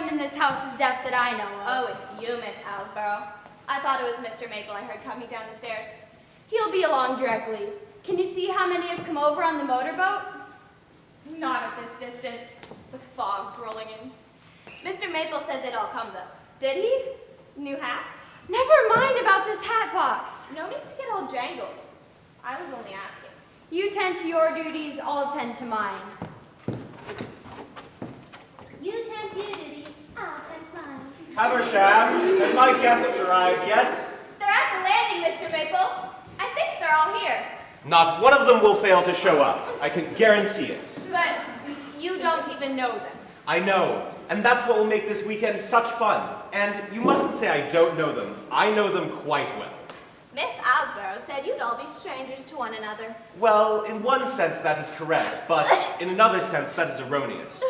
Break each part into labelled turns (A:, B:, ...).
A: one in this house is deaf that I know of.
B: Oh, it's you, Miss Alsborough. I thought it was Mr. Maple I heard coming down the stairs.
A: He'll be along directly. Can you see how many have come over on the motorboat?
B: Not at this distance. The fog's rolling in. Mr. Maple said they'd all come, though.
A: Did he?
B: New hat?
A: Never mind about this hat box.
B: No need to get all jangled. I was only asking.
A: You tend to your duties, I'll tend to mine.
C: You tend to your duties, I'll tend to mine.
D: Haversham, have my guests arrived yet?
B: They're at the landing, Mr. Maple. I think they're all here.
D: Not one of them will fail to show up. I can guarantee it.
B: But you don't even know them.
D: I know, and that's what will make this weekend such fun. And you mustn't say I don't know them. I know them quite well.
B: Miss Alsborough said you'd all be strangers to one another.
D: Well, in one sense that is correct, but in another sense that is erroneous.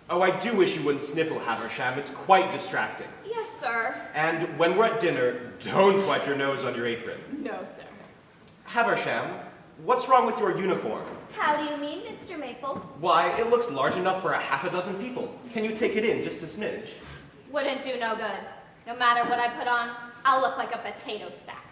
D: Oh, I do wish you wouldn't sniffle, Haversham. It's quite distracting.
B: Yes, sir.
D: And when we're at dinner, don't wipe your nose on your apron.
B: No, sir.
D: Haversham, what's wrong with your uniform?
B: How do you mean, Mr. Maple?
D: Why, it looks large enough for half a dozen people. Can you take it in just a smidge?
B: Wouldn't do no good. No matter what I put on, I'll look like a potato sack.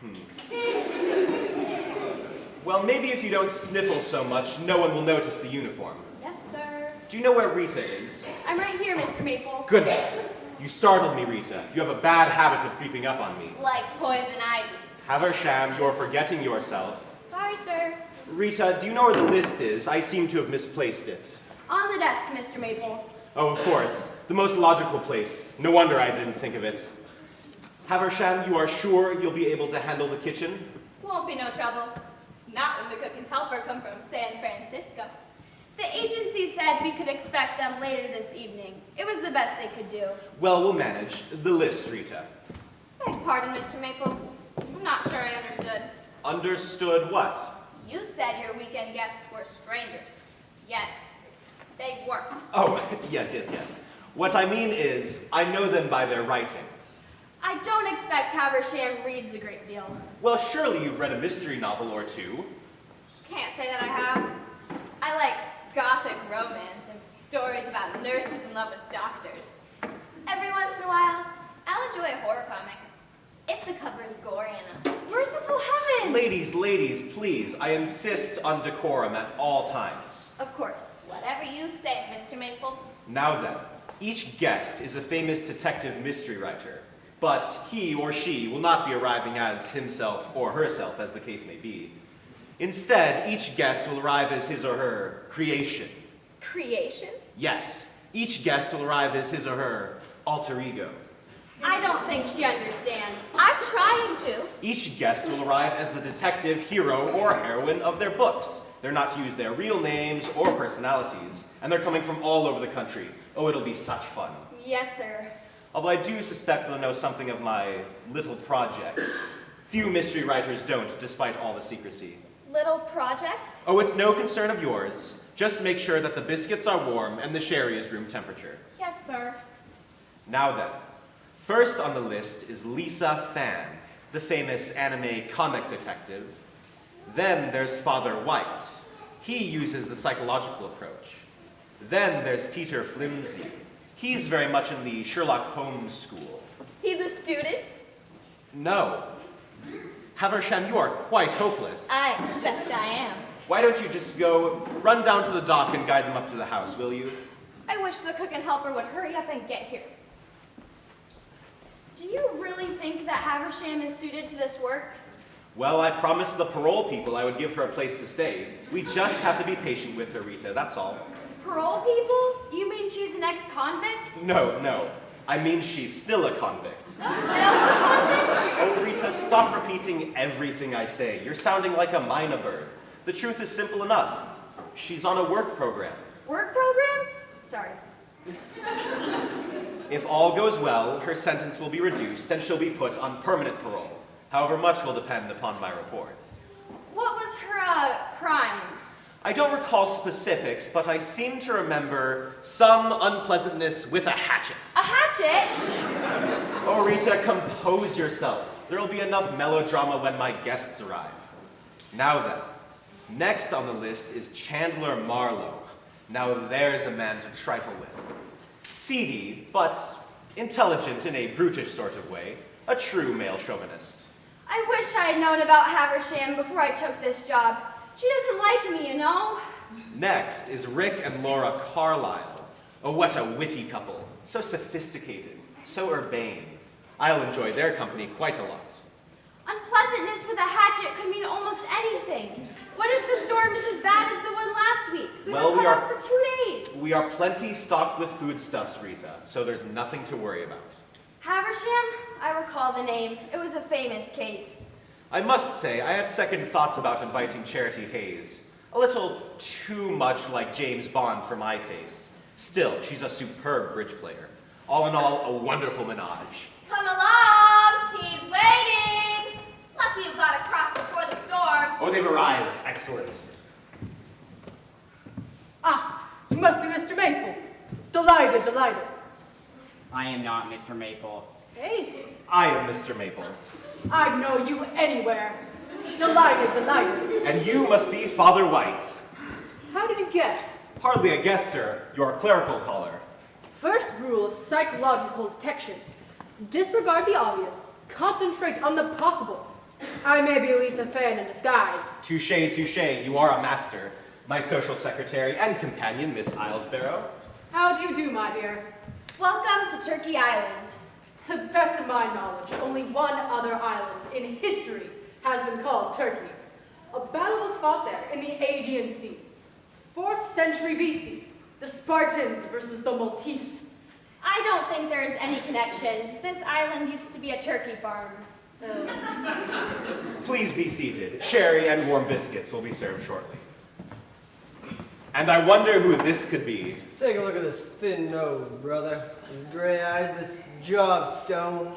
D: Well, maybe if you don't sniffle so much, no one will notice the uniform.
B: Yes, sir.
D: Do you know where Rita is?
A: I'm right here, Mr. Maple.
D: Goodness, you startled me, Rita. You have a bad habit of creeping up on me.
B: Like poison ivy.
D: Haversham, you're forgetting yourself.
B: Sorry, sir.
D: Rita, do you know where the list is? I seem to have misplaced it.
A: On the desk, Mr. Maple.
D: Oh, of course. The most logical place. No wonder I didn't think of it. Haversham, you are sure you'll be able to handle the kitchen?
B: Won't be no trouble. Not when the cook and helper come from San Francisco.
A: The agency said we could expect them later this evening. It was the best they could do.
D: Well, we'll manage. The list, Rita.
B: Beg pardon, Mr. Maple. I'm not sure I understood.
D: Understood what?
B: You said your weekend guests were strangers. Yet, they weren't.
D: Oh, yes. What I mean is, I know them by their writings.
A: I don't expect Haversham reads a great deal.
D: Well, surely you've read a mystery novel or two.
B: Can't say that I have. I like gothic romance and stories about nurses in love with doctors. Every once in a while, I'll enjoy a horror comic. If the cover's gory enough.
A: Merciful heavens!
D: Ladies, please, I insist on decorum at all times.
B: Of course, whatever you say, Mr. Maple.
D: Now then, each guest is a famous detective mystery writer, but he or she will not be arriving as himself or herself, as the case may be. Instead, each guest will arrive as his or her creation.
B: Creation?
D: Yes, each guest will arrive as his or her alter ego.
A: I don't think she understands.
B: I'm trying to.
D: Each guest will arrive as the detective, hero, or heroine of their books. They're not to use their real names or personalities, and they're coming from all over the country. Oh, it'll be such fun.
A: Yes, sir.
D: Although I do suspect they'll know something of my little project. Few mystery writers don't, despite all the secrecy.
B: Little project?
D: Oh, it's no concern of yours. Just make sure that the biscuits are warm and the sherry is room temperature.
B: Yes, sir.
D: Now then, first on the list is Lisa Fan, the famous anime comic detective. Then there's Father White. He uses the psychological approach. Then there's Peter Flimsey. He's very much in the Sherlock Holmes school.
B: He's a student?
D: No. Haversham, you are quite hopeless.
B: I expect I am.
D: Why don't you just run down to the dock and guide them up to the house, will you?
B: I wish the cook and helper would hurry up and get here.
A: Do you really think that Haversham is suited to this work?
D: Well, I promised the parole people I would give her a place to stay. We just have to be patient with her, Rita, that's all.
A: Parole people? You mean she's an ex-convict?
D: No. I mean she's still a convict.
A: Still a convict?
D: Oh, Rita, stop repeating everything I say. You're sounding like a mynah bird. The truth is simple enough. She's on a work program.
A: Work program? Sorry.
D: If all goes well, her sentence will be reduced and she'll be put on permanent parole. However, much will depend upon my report.
A: What was her, crime?
D: I don't recall specifics, but I seem to remember some unpleasantness with a hatchet.
A: A hatchet?
D: Oh, Rita, compose yourself. There'll be enough melodrama when my guests arrive. Now then, next on the list is Chandler Marlowe. Now there's a man to trifle with. Seedy, but intelligent in a brutish sort of way. A true male chauvinist.
A: I wish I had known about Haversham before I took this job. She doesn't like me, you know?
D: Next is Rick and Laura Carlyle. Oh, what a witty couple. So sophisticated, so urbane. I'll enjoy their company quite a lot.
A: Unpleasantness with a hatchet could mean almost anything. What if the storm is as bad as the one last week?
D: Well,
A: we are for 2 days.
D: We are plenty stocked with foodstuffs, Rita, so there's nothing to worry about.
A: Haversham? I recall the name. It was a famous case.
D: I must say, I had second thoughts about inviting Charity Hayes. A little too much like James Bond for my taste. Still, she's a superb bridge player. All in all, a wonderful menage.
B: Come along! He's waiting! Lucky you got across before the storm.
D: Oh, they've arrived. Excellent.
E: Ah, you must be Mr. Maple. Delighted, delighted.
F: I am not Mr. Maple.
E: Hey,
D: I am Mr. Maple.
E: I'd know you anywhere. Delighted, delighted.
D: And you must be Father White.
E: How did you guess?
D: Hardly a guess, sir. Your clerical caller.
E: First rule of psychological detection. Disregard the obvious. Concentrate on the possible. I may be Lisa Fan in disguise.
D: Touché, touché. You are a master. My social secretary and companion, Miss Islesborough.
E: How do you do, my dear?
A: Welcome to Turkey Island.
E: To the best of my knowledge, only one other island in history has been called Turkey. A battle was fought there in the Aegean Sea. 4th century BC, the Spartans versus the Maltese.
A: I don't think there is any connection. This island used to be a turkey farm.
D: Please be seated. Sherry and warm biscuits will be served shortly. And I wonder who this could be.
G: Take a look at this thin nose, brother. These gray eyes, this jaw of stone.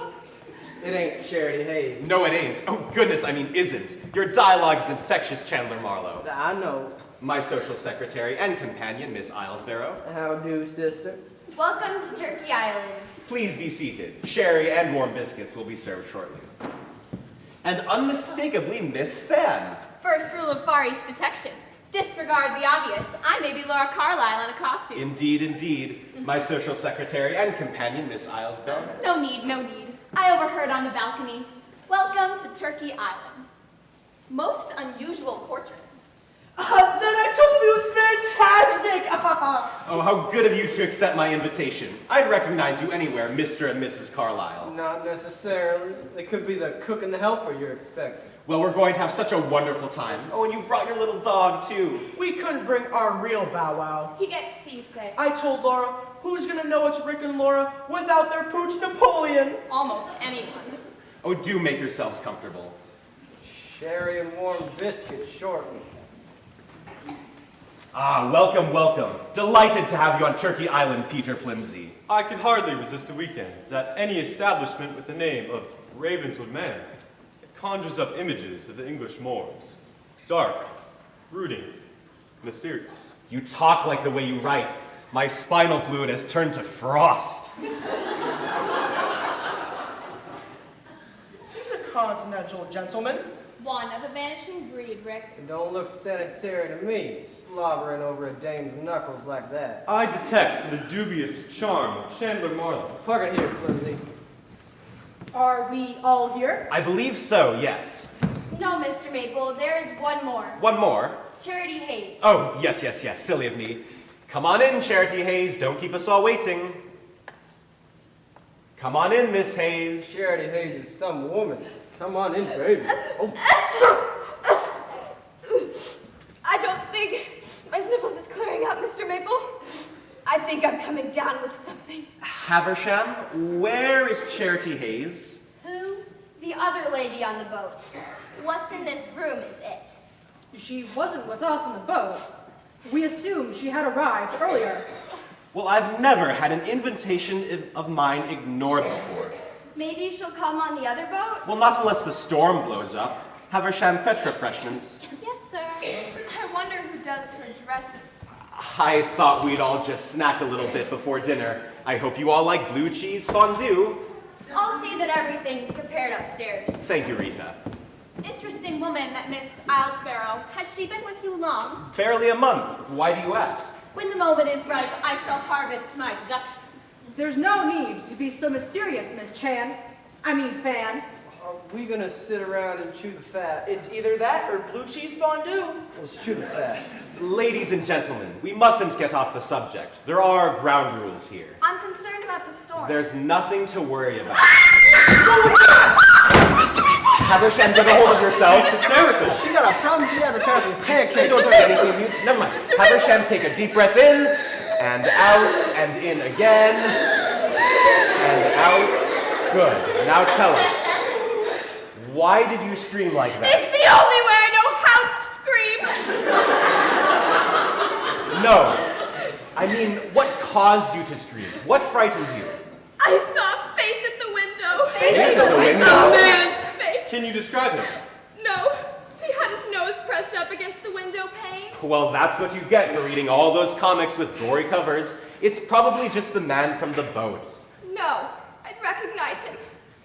G: It ain't Charity Hayes.
D: No, it ain't. Oh, goodness, I mean, isn't. Your dialogue's infectious, Chandler Marlowe.
G: I know.
D: My social secretary and companion, Miss Islesborough.
G: How do, sister?
A: Welcome to Turkey Island.
D: Please be seated. Sherry and warm biscuits will be served shortly. And unmistakably, Miss Fan.
B: First rule of Far East detection. Disregard the obvious. I may be Laura Carlyle in a costume.
D: Indeed, indeed. My social secretary and companion, Miss Islesborough.
B: No need, no need. I overheard on the balcony. Welcome to Turkey Island. Most unusual portraits.
H: Then I told him it was fantastic!
D: Oh, how good of you to accept my invitation. I'd recognize you anywhere, Mr. and Mrs. Carlyle.
G: Not necessarily. They could be the cook and the helper you're expecting.
D: Well, we're going to have such a wonderful time. Oh, and you brought your little dog, too.
H: We couldn't bring our real Bow Wow.
A: He gets seasick.
H: I told Laura, who's gonna know it's Rick and Laura without their pooch Napoleon?
B: Almost anyone.
D: Oh, do make yourselves comfortable.
G: Sherry and warm biscuits shortly.
D: Ah, welcome, welcome. Delighted to have you on Turkey Island, Peter Flimsey.
I: I could hardly resist a weekend at any establishment with the name of Ravenswood Manor. It conjures up images of the English moors. Dark, brooding, mysterious.
D: You talk like the way you write. My spinal fluid has turned to frost.
H: He's a continental gentleman.
B: One of a vanishing breed, Rick.
G: It don't look sanitary to me, slobbering over a dame's knuckles like that.
I: I detect the dubious charm of Chandler Marlowe.
G: Park it here, Flimsy.
E: Are we all here?
D: I believe so, yes.
A: No, Mr. Maple, there's one more.
D: One more.
A: Charity Hayes.
D: Oh, yes, yes, yes. Silly of me. Come on in, Charity Hayes. Don't keep us all waiting. Come on in, Miss Hayes.
G: Charity Hayes is some woman. Come on in, baby. Oh,
B: I don't think my sniffles is clearing up, Mr. Maple. I think I'm coming down with something.
D: Haversham, where is Charity Hayes?
A: Who? The other lady on the boat. What's in this room is it.
E: She wasn't with us on the boat. We assumed she had arrived earlier.
D: Well, I've never had an invitation of mine ignored before.
A: Maybe she'll come on the other boat?
D: Well, not unless the storm blows up. Haversham, fetch refreshments.
A: Yes, sir. I wonder who does her dresses.
D: I thought we'd all just snack a little bit before dinner. I hope you all like blue cheese fondue.
A: I'll see that everything's prepared upstairs.
D: Thank you, Rita.
B: Interesting woman, that Miss Islesborough. Has she been with you long?
D: Barely a month. Why do you ask?
B: When the moment is ripe, I shall harvest my deduction.
E: There's no need to be so mysterious, Miss Fan.
G: Are we gonna sit around and chew the fat?
H: It's either that or blue cheese fondue.
G: Let's chew the fat.
D: Ladies and gentlemen, we mustn't get off the subject. There are ground rules here.
B: I'm concerned about the storm.
D: There's nothing to worry about. Haversham, get a hold of yourself.
I: She's hysterical.
G: She got a problem. She advertising
D: You
G: pancakes.
D: don't say anything. Never mind. Haversham, take a deep breath in, and out, and in again, and out. Good. Now tell us, why did you scream like that?
B: It's the only way I know how to scream.
D: No. I mean, what caused you to scream? What frightened you?
B: I saw a face at the window.
D: Face at the window?
B: A man's face.
I: Can you describe him?
B: No, he had his nose pressed up against the window pane.
D: Well, that's what you get for reading all those comics with gory covers. It's probably just the man from the boat.
B: No, I'd recognize him.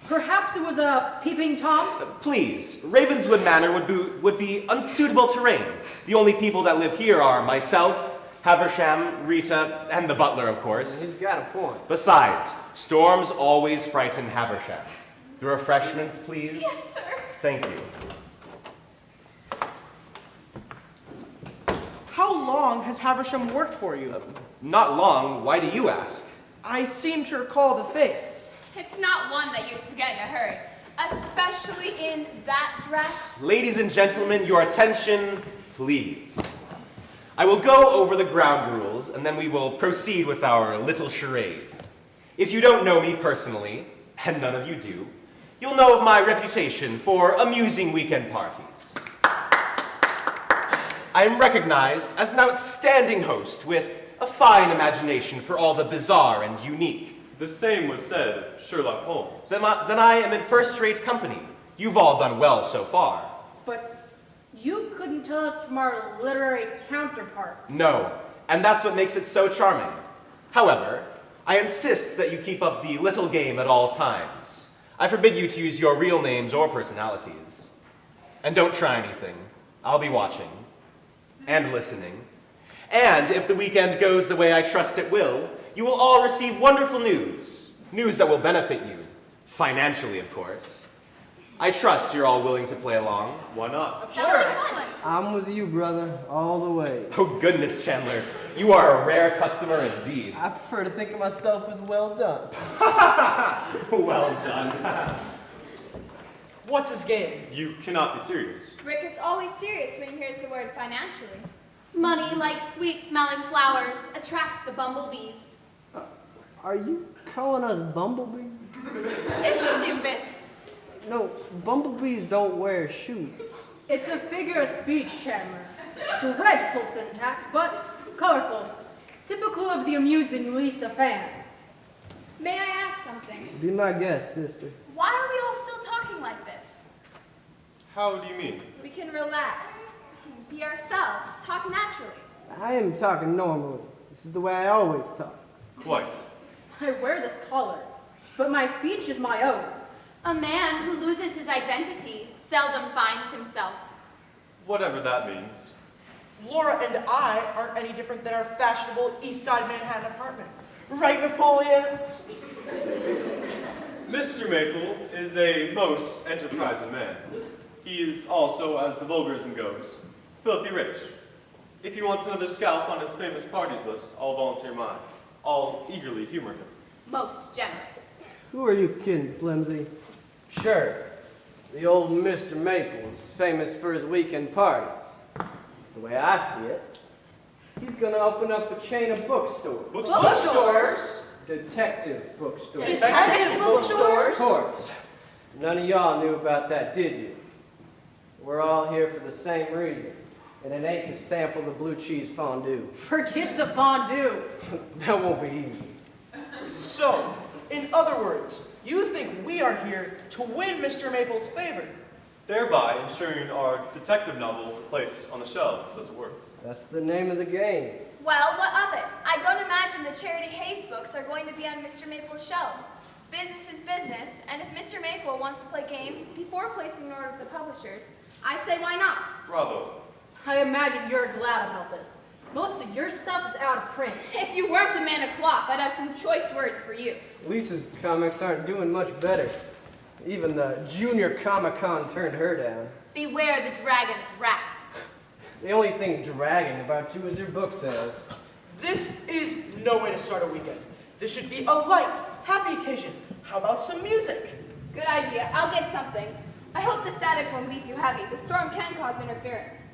E: Perhaps it was a peeping Tom?
D: Please, Ravenswood Manor would be unsuitable terrain. The only people that live here are myself, Havernsham, Rita, and the butler, of course.
G: He's got a point.
D: Besides, storms always frighten Haversham. The refreshments, please.
B: Yes, sir.
D: Thank you.
H: How long has Haversham worked for you?
D: Not long. Why do you ask?
H: I seem to recall the face.
B: It's not one that you'd forget in a hurry, especially in that dress.
D: Ladies and gentlemen, your attention, please. I will go over the ground rules, and then we will proceed with our little charade. If you don't know me personally, and none of you do, you'll know of my reputation for amusing weekend parties. I am recognized as an outstanding host with a fine imagination for all the bizarre and unique.
I: The same was said of Sherlock Holmes.
D: Then I am in first-rate company. You've all done well so far.
E: But you couldn't tell us from our literary counterparts.
D: No, and that's what makes it so charming. However, I insist that you keep up the little game at all times. I forbid you to use your real names or personalities. And don't try anything. I'll be watching. And listening. And if the weekend goes the way I trust it will, you will all receive wonderful news. News that will benefit you. Financially, of course. I trust you're all willing to play along.
I: Why not?
B: Sure.
G: I'm with you, brother, all the way.
D: Oh goodness, Chandler. You are a rare customer indeed.
G: I prefer to think of myself as well done.
D: Well done.
H: What's his game?
I: You cannot be serious.
B: Rick is always serious when he hears the word financially.
A: Money, like sweet-smelling flowers, attracts the bumblebees.
G: Are you calling us bumblebees?
B: If the shoe fits.
G: No, bumblebees don't wear shoes.
E: It's a figure of speech, Chandler. Dreadful syntax, but colorful. Typical of the amusing Lisa Fan.
B: May I ask something?
G: Be my guest, sister.
B: Why are we all still talking like this?
I: How do you mean?
B: We can relax, be ourselves, talk naturally.
G: I am talking normally. This is the way I always talk.
I: Quite.
E: I wear this collar, but my speech is my own.
A: A man who loses his identity seldom finds himself.
I: Whatever that means.
H: Laura and I aren't any different than our fashionable East Side Manhattan apartment. Right, Napoleon?
I: Mr. Maple is a most enterprising man. He is also, as the vulgarism goes, filthy rich. If he wants another scalp on his famous parties list, I'll volunteer mine. I'll eagerly humor him.
B: Most generous.
G: Who are you kidding, Flimsey? Sure. The old Mr. Maple is famous for his weekend parties. The way I see it, he's gonna open up a chain of bookstores.
H: Bookstores?
G: Detective bookstores.
H: Detective bookstores?
G: Of course. None of y'all knew about that, did you? We're all here for the same reason, and it ain't to sample the blue cheese fondue.
E: Forget the fondue.
G: That won't be easy.
H: So, in other words, you think we are here to win Mr. Maple's favor?
I: Thereby ensuring our detective novels a place on the shelves, as it were.
G: That's the name of the game.
B: Well, what of it? I don't imagine the Charity Hayes books are going to be on Mr. Maple's shelves. Business is business, and if Mr. Maple wants to play games before placing an order with the publishers, I say why not?
I: Bravo.
E: I imagine you're glad about this. Most of your stuff is out of print.
B: If you weren't a man of cloth, I'd have some choice words for you.
G: Lisa's comics aren't doing much better. Even the Junior Comic-Con turned her down.
B: Beware the dragon's wrath.
G: The only thing dragging about you is your book sales.
H: This is no way to start a weekend. This should be a light, happy occasion. How about some music?
B: Good idea. I'll get something. I hope the static won't be too heavy. The storm can cause interference.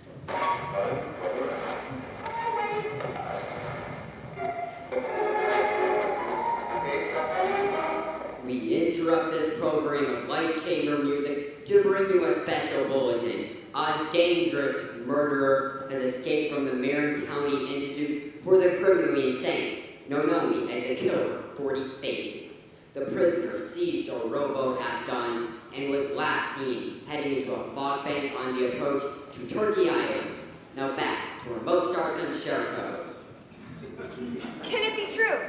J: We interrupt this program of light chamber music to bring you a special bulletin. A dangerous murderer has escaped from the Marin County Institute for the Criminally Insane, known only as the Killer of 40 Faces. The prisoner seized a rowboat at dawn and was last seen heading into a fog bank on the approach to Turkey Island. Now back to our Mozart concerto.
B: Can it be true?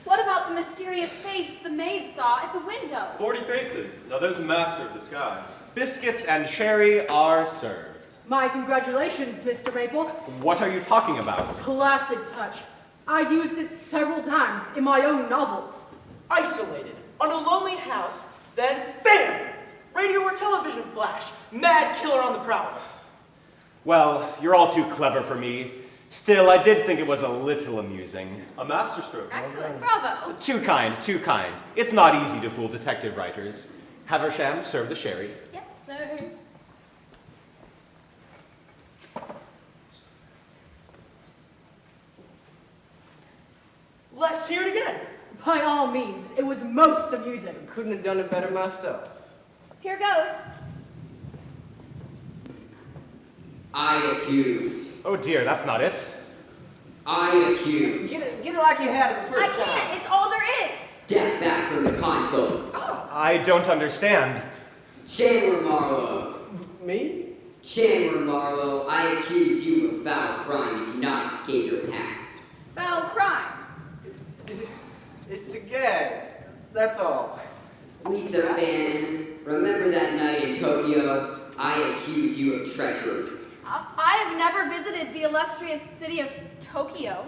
B: What about the mysterious face the maid saw at the window?
I: 40 faces. Now there's a master of disguise.
D: Biscuits and sherry are served.
E: My congratulations, Mr. Maple.
D: What are you talking about?
E: Classic touch. I used it several times in my own novels.
H: Isolated, on a lonely house, then BAM! Radio or television flash. Mad killer on the prowl.
D: Well, you're all too clever for me. Still, I did think it was a little amusing.
I: A masterstroke.
B: Excellent. Bravo.
D: Too kind, too kind. It's not easy to fool detective writers. Haversham, serve the sherry.
B: Yes, sir.
H: Let's hear it again.
E: By all means, it was most amusing.
G: Couldn't have done it better myself.
B: Here goes.
J: I accuse.
D: Oh dear, that's not it.
J: I accuse.
G: Get it like you had it the
B: I
G: first time.
B: can't. It's all there is.
J: Step back from the console.
D: I don't understand.
J: Chandler Marlowe.
G: Me?
J: Chandler Marlowe, I accuse you of foul crime if you not escape your past.
B: Foul crime.
G: It's a gag. That's all.
J: Lisa Fannin, remember that night in Tokyo? I accuse you of treachery.
B: I have never visited the illustrious city of Tokyo.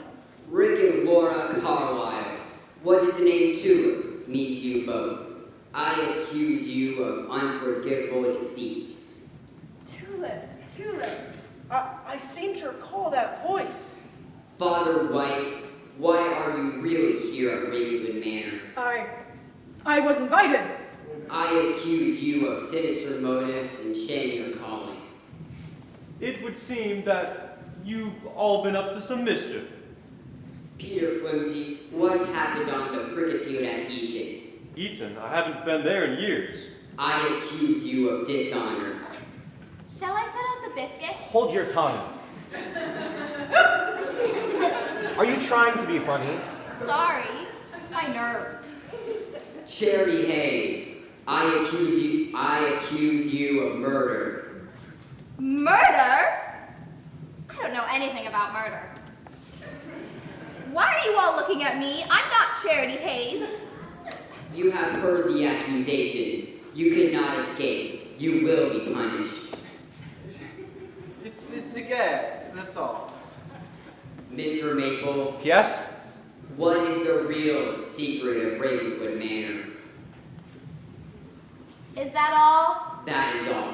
J: Rick and Laura Carlisle, what does the name Tulip mean to you both? I accuse you of unforgivable deceit.
B: Tulip.
H: I seem to recall that voice.
J: Father White, why are you really here at Ravenswood Manor?
E: I was invited.
J: I accuse you of sinister motives and shaming your calling.
I: It would seem that you've all been up to some mischief.
J: Peter Flimsey, what happened on the cricket field at Eton?
I: Eton, I haven't been there in years.
J: I accuse you of dishonor.
A: Shall I set out the biscuits?
D: Hold your tongue. Are you trying to be funny?
A: Sorry, it's my nerves.
J: Charity Hayes, I accuse you of murder.
B: Murder? I don't know anything about murder. Why are you all looking at me? I'm not Charity Hayes.
J: You have heard the accusation. You cannot escape. You will be punished.
G: It's a gag. That's all.
J: Mr. Maple,
D: Yes?
J: what is the real secret of Ravenswood Manor?
B: Is that all?
J: That is all.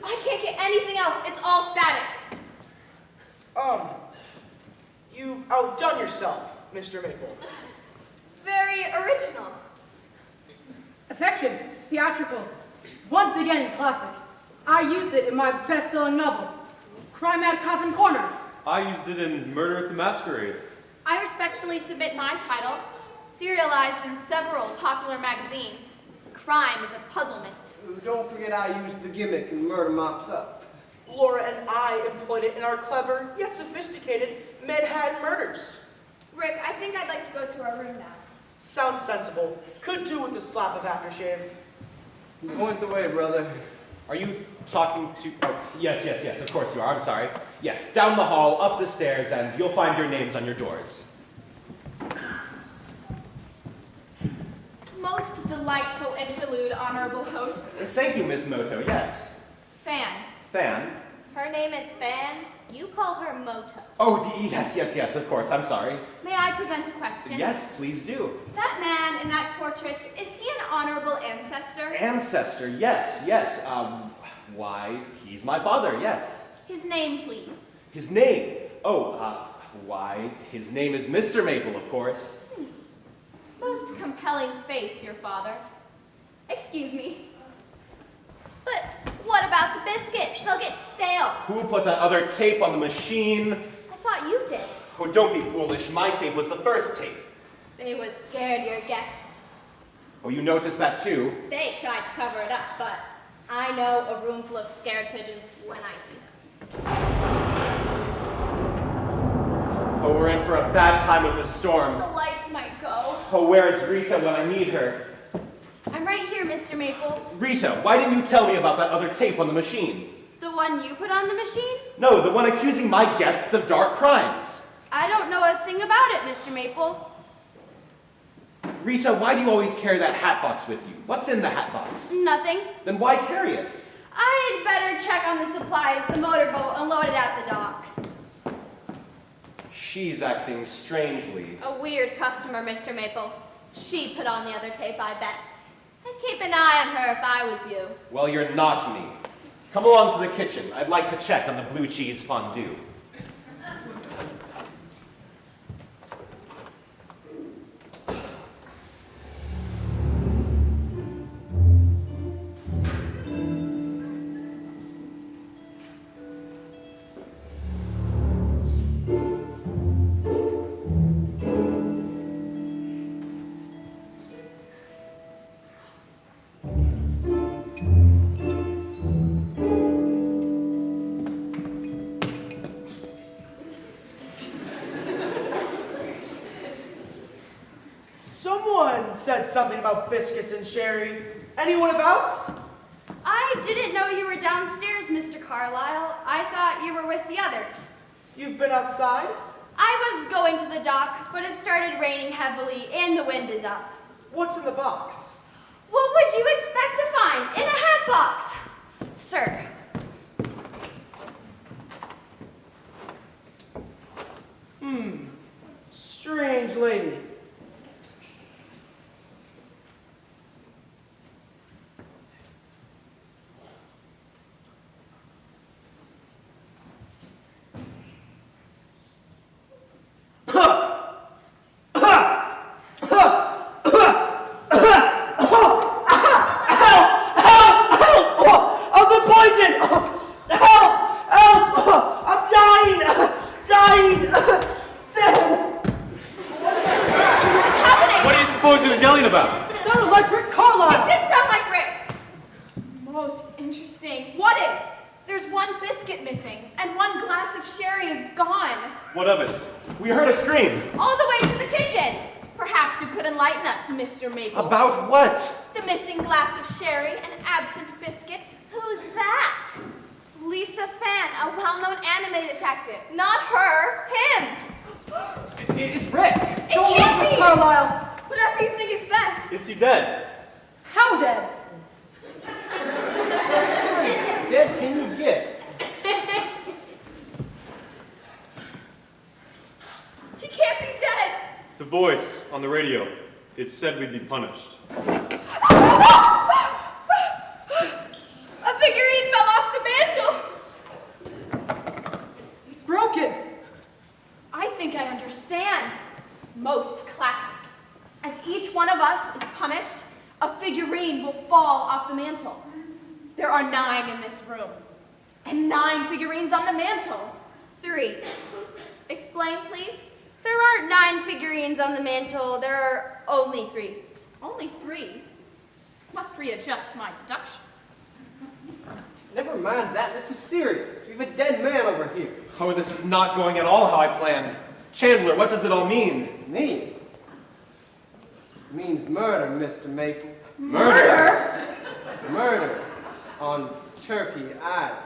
B: I can't get anything else. It's all static.
H: You've outdone yourself, Mr. Maple.
B: Very original.
E: Effective, theatrical, once again classic. I used it in my best-selling novel, Crime at Coffin Corner.
I: I used it in Murder at the Masquerade.
B: I respectfully submit my title, serialized in several popular magazines. Crime is a puzzlement.
G: Don't forget I used the gimmick in Murder Mops Up.
H: Laura and I employed it in our clever, yet sophisticated, Manhattan murders.
B: Rick, I think I'd like to go to our room now.
H: Sounds sensible. Could do with a slap of aftershave.
G: Point the way, brother.
D: Are you talking to... Oh, yes, of course you are. I'm sorry. Yes, down the hall, up the stairs, and you'll find your names on your doors.
B: Most delightful interlude, honorable host.
D: Thank you, Miss Moto. Yes.
B: Fan.
D: Fan.
B: Her name is Fan. You call her Moto.
D: Oh, yes, of course. I'm sorry.
B: May I present a question?
D: Yes, please do.
B: That man in that portrait, is he an honorable ancestor?
D: Ancestor, yes. Why, he's my father, yes.
B: His name, please.
D: His name? Why, his name is Mr. Maple, of course.
B: Most compelling face, your father. Excuse me. But what about the biscuits? They'll get stale.
D: Who put that other tape on the machine?
B: I thought you did.
D: Oh, don't be foolish. My tape was the first tape.
B: They was scared your guests.
D: Oh, you noticed that too?
B: They tried to cover it up, but I know a room full of scared pigeons when I see them.
D: Oh, we're in for a bad time with the storm.
B: The lights might go.
D: Oh, where is Rita when I need her?
A: I'm right here, Mr. Maple.
D: Rita, why didn't you tell me about that other tape on the machine?
A: The one you put on the machine?
D: No, the one accusing my guests of dark crimes.
A: I don't know a thing about it, Mr. Maple.
D: Rita, why do you always carry that hat box with you? What's in the hat box?
A: Nothing.
D: Then why carry it?
A: I'd better check on the supplies, the motorboat, and load it at the dock.
D: She's acting strangely.
B: A weird customer, Mr. Maple. She put on the other tape, I bet. I'd keep an eye on her if I was you.
D: Well, you're not me. Come along to the kitchen. I'd like to check on the blue cheese fondue.
H: Someone said something about biscuits and sherry. Anyone about?
A: I didn't know you were downstairs, Mr. Carlyle. I thought you were with the others.
H: You've been outside?
A: I was going to the dock, but it started raining heavily and the wind is up.
H: What's in the box?
A: What would you expect to find in a hat box, sir?
H: Strange lady.
D: What of it? We heard a scream.
B: All the way to the kitchen. Perhaps you could enlighten us, Mr. Maple.
D: About what?
B: The missing glass of sherry and an absent biscuit. Who's that? Lisa Fan, a well-known anime detective. Not her, him.
D: It is Rick.
B: It
E: Don't
B: can't
E: look, Miss
B: be.
E: Carlyle.
B: Whatever you think is best.
I: Is he dead?
E: How dead?
G: Dead can you get?
B: He can't be dead.
I: The voice on the radio. It said we'd be punished.
B: A figurine fell off the mantle.
E: It's broken.
B: I think I understand. Most classic. As each one of us is punished, a figurine will fall off the mantle. There are 9 in this room, and 9 figurines on the mantle.
A: 3.
B: Explain, please.
A: There aren't 9 figurines on the mantle. There are only 3.
B: Only 3? Must readjust my deduction.
G: Never mind that. This is serious. We have a dead man over here.
D: Oh, this is not going at all how I planned. Chandler, what does it all mean?
G: Me? It means murder, Mr. Maple.
D: Murder?
G: Murder on Turkey Island.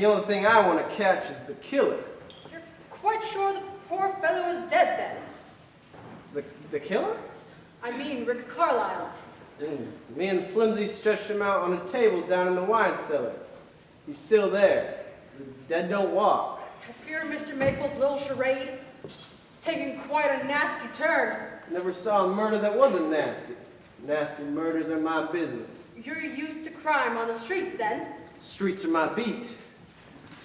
G: the only thing I want to catch is the killer.
E: You're quite sure the poor fellow is dead then?
G: The killer?
E: I mean Rick Carlisle.
G: Me and Flimsey stretched him out on a table down in the wine cellar. He's still there. The dead don't walk.
E: I fear Mr. Maple's little charade. It's taken quite a nasty turn.
G: Never saw a murder that wasn't nasty. Nasty murders are my business.
E: You're used to crime on the streets then?
G: Streets are my beat.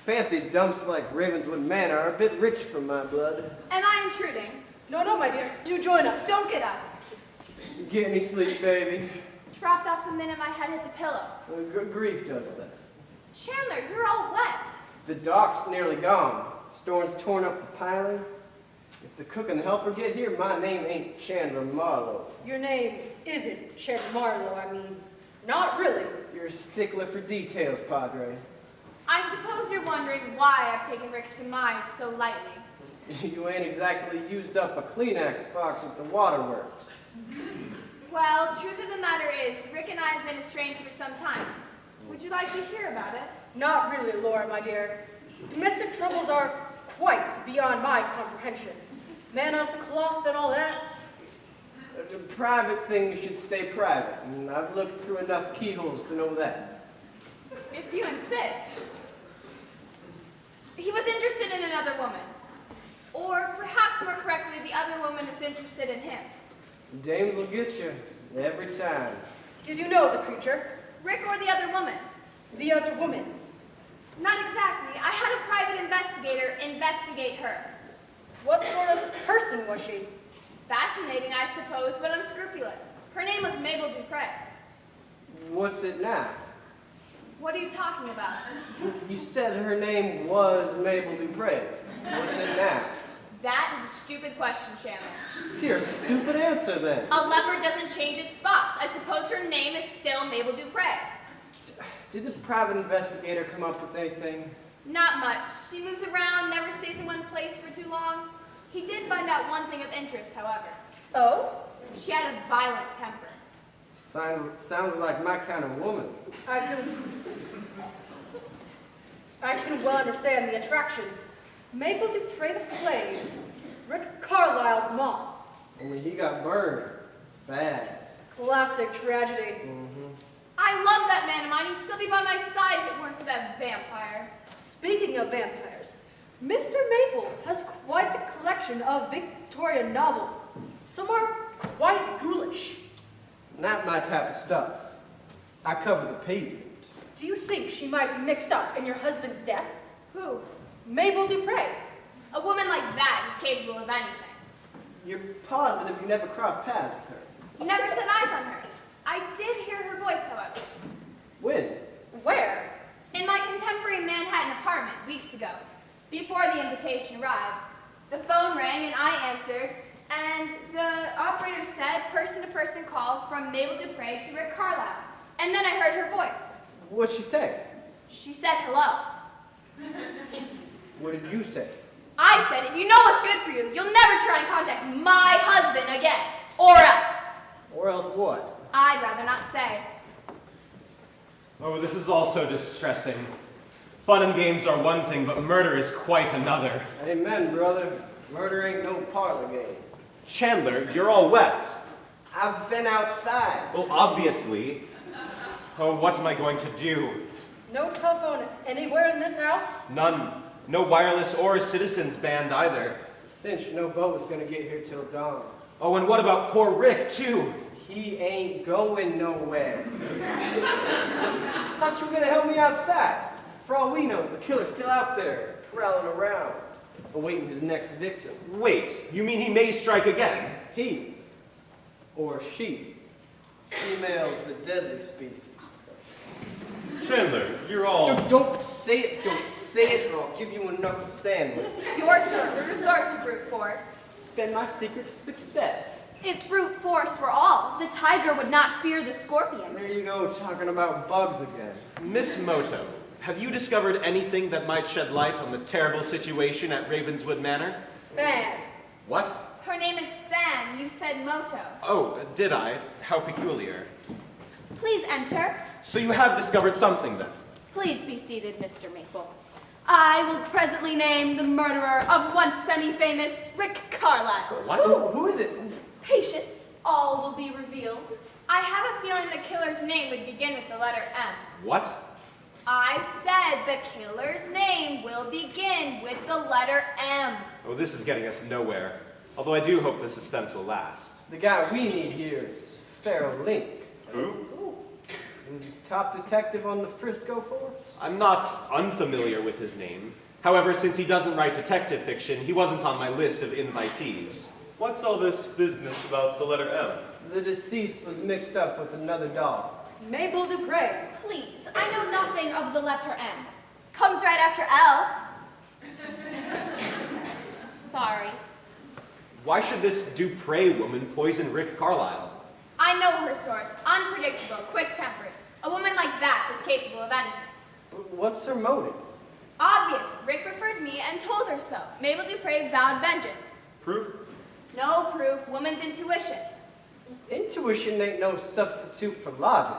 G: Fancy dumps like Ravenswood Manor are a bit rich for my blood.
B: Am I intruding?
E: No, my dear. Do join us.
B: Don't get up.
G: You get any sleep, baby?
B: Dropped off the minute my head hit the pillow.
G: Grief does that.
B: Chandler, you're all wet.
G: The dock's nearly gone. Storm's torn up the piling. If the cook and the helper get here, my name ain't Chandler Marlowe.
E: Your name isn't Chandler Marlowe, I mean. Not really.
G: You're a stickler for details, Padre.
B: I suppose you're wondering why I've taken Rick's demise so lightly.
G: You ain't exactly used up a Kleenex box with the waterworks.
B: Well, truth of the matter is, Rick and I have been estranged for some time. Would you like to hear about it?
E: Not really, Laura, my dear. Domestic troubles are quite beyond my comprehension. Man off the cloth and all that.
G: The private things should stay private, and I've looked through enough keyholes to know that.
B: If you insist. He was interested in another woman. Or perhaps more correctly, the other woman was interested in him.
G: Dames will get you, every time.
E: Did you know the creature?
B: Rick or the other woman?
E: The other woman.
B: Not exactly. I had a private investigator investigate her.
E: What sort of person was she?
B: Fascinating, I suppose, but unscrupulous. Her name was MABLE DUPRE.
G: What's it now?
B: What are you talking about?
G: You said her name was Mabel Dupre. What's it now?
B: That is a stupid question, Chandler.
G: See your stupid answer then.
B: A leopard doesn't change its spots. I suppose her name is still MABLE DUPRE.
G: Did the private investigator come up with anything?
B: Not much. She moves around, never stays in one place for too long. He did find out one thing of interest, however.
E: Oh?
B: She had a violent temper.
G: Sounds like my kind of woman.
E: I can well understand the attraction. Mabel Dupre the Flame, Rick Carlisle the Moth.
G: Only he got burned. Bad.
E: Classic tragedy.
B: I love that man of mine. He'd still be by my side if it weren't for that vampire.
E: Speaking of vampires, Mr. Maple has quite the collection of Victorian novels. Some are quite ghoulish.
G: Not my type of stuff. I cover the pavement.
E: Do you think she might be mixed up in your husband's death?
B: Who?
E: Mabel Dupre.
B: A woman like that is capable of anything.
G: You're positive you never crossed paths with her?
B: Never set eyes on her. I did hear her voice, however.
G: When?
E: Where?
B: In my contemporary Manhattan apartment weeks ago, before the invitation arrived. The phone rang and I answered, and the operator said person-to-person call from Mabel Dupre to Rick Carlisle. And then I heard her voice.
G: What'd she say?
B: She said hello.
G: What did you say?
B: I said, if you know what's good for you, you'll never try and contact my husband again. Or else.
G: Or else what?
B: I'd rather not say.
D: Oh, this is all so distressing. Fun and games are one thing, but murder is quite another.
G: Amen, brother. Murder ain't no parlor game.
D: Chandler, you're all wet.
G: I've been outside.
D: Well, obviously. Oh, what am I going to do?
E: No telephone anywhere in this house?
D: None. No wireless or citizens band either.
G: It's a cinch no boat was gonna get here till dawn.
D: Oh, and what about poor Rick, too?
G: He ain't going nowhere. Thought you were gonna help me outside. For all we know, the killer's still out there, prowling around, awaiting his next victim.
D: Wait, you mean he may strike again?
G: He, or she. Female's the deadly species.
I: Chandler, you're all...
G: Don't say it, or I'll give you a knuckle sandwich.
B: Your sort would resort to brute force.
G: It's been my secret to success.
B: If brute force were all, the tiger would not fear the scorpion.
G: There you go, talking about bugs again.
D: Miss Moto, have you discovered anything that might shed light on the terrible situation at Ravenswood Manor?
E: Fan.
D: What?
B: Her name is Fan. You said Moto.
D: Oh, did I? How peculiar.
B: Please enter.
D: So you have discovered something, then?
B: Please be seated, Mr. Maple. I will presently name the murderer of once semi-famous Rick Carlisle.
D: What?
G: Who is it?
B: Patience, all will be revealed. I have a feeling the killer's name would begin with the letter M.
D: What?
B: I said the killer's name will begin with the letter M.
D: Oh, this is getting us nowhere. Although I do hope the suspense will last.
G: The guy we need here is PHARAOH Link.
I: Who?
G: Top detective on the Frisco force?
D: I'm not unfamiliar with his name. However, since he doesn't write detective fiction, he wasn't on my list of invitees.
I: What's all this business about the letter M?
G: The deceased was mixed up with another dog.
E: Mabel Dupre.
B: Please, I know nothing of the letter M. Comes right after L. Sorry.
D: Why should this Dupre woman poison Rick Carlisle?
B: I know her sort. Unpredictable, quick-tempered. A woman like that is capable of anything.
G: What's her motive?
B: Obvious. Rick referred me and told her so. Mabel Dupre vowed vengeance.
I: Proof?
B: No proof. Woman's intuition.
G: Intuition ain't no substitute for logic.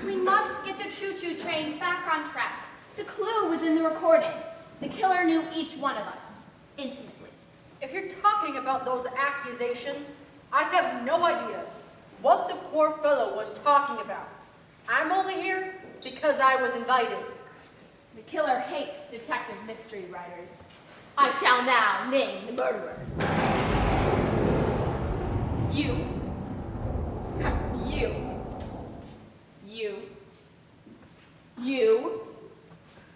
B: We must get the choo-choo train back on track. The clue was in the recording. The killer knew each one of us, intimately.
E: If you're talking about those accusations, I have no idea what the poor fellow was talking about. I'm only here because I was invited.
B: The killer hates detective mystery writers. I shall now name the murderer. You.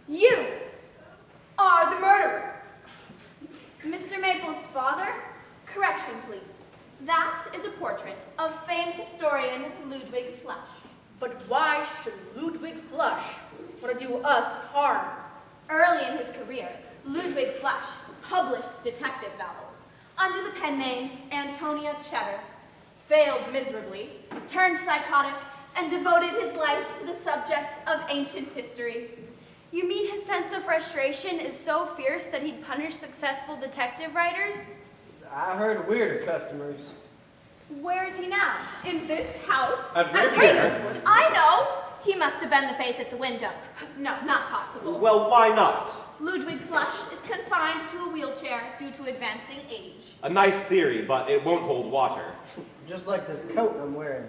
B: You are the murderer. Mr. Maple's father? Correction, please. That is a portrait of famed historian Ludwig Flush.
E: But why should Ludwig Flush want to do us harm?
B: Early in his career, Ludwig Flush published detective novels under the pen name Antonia Cheddar, failed miserably, turned psychotic, and devoted his life to the subject of ancient history.
A: You mean his sense of frustration is so fierce that he'd punish successful detective writers?
G: I heard weirder customers.
B: Where is he now? In this house?
D: At
B: Ravenswood. I know! He must have been the face at the window. No, not possible.
D: Well, why not?
B: Ludwig Flush is confined to a wheelchair due to advancing age.
D: A nice theory, but it won't hold water.
G: Just like this coat I'm wearing.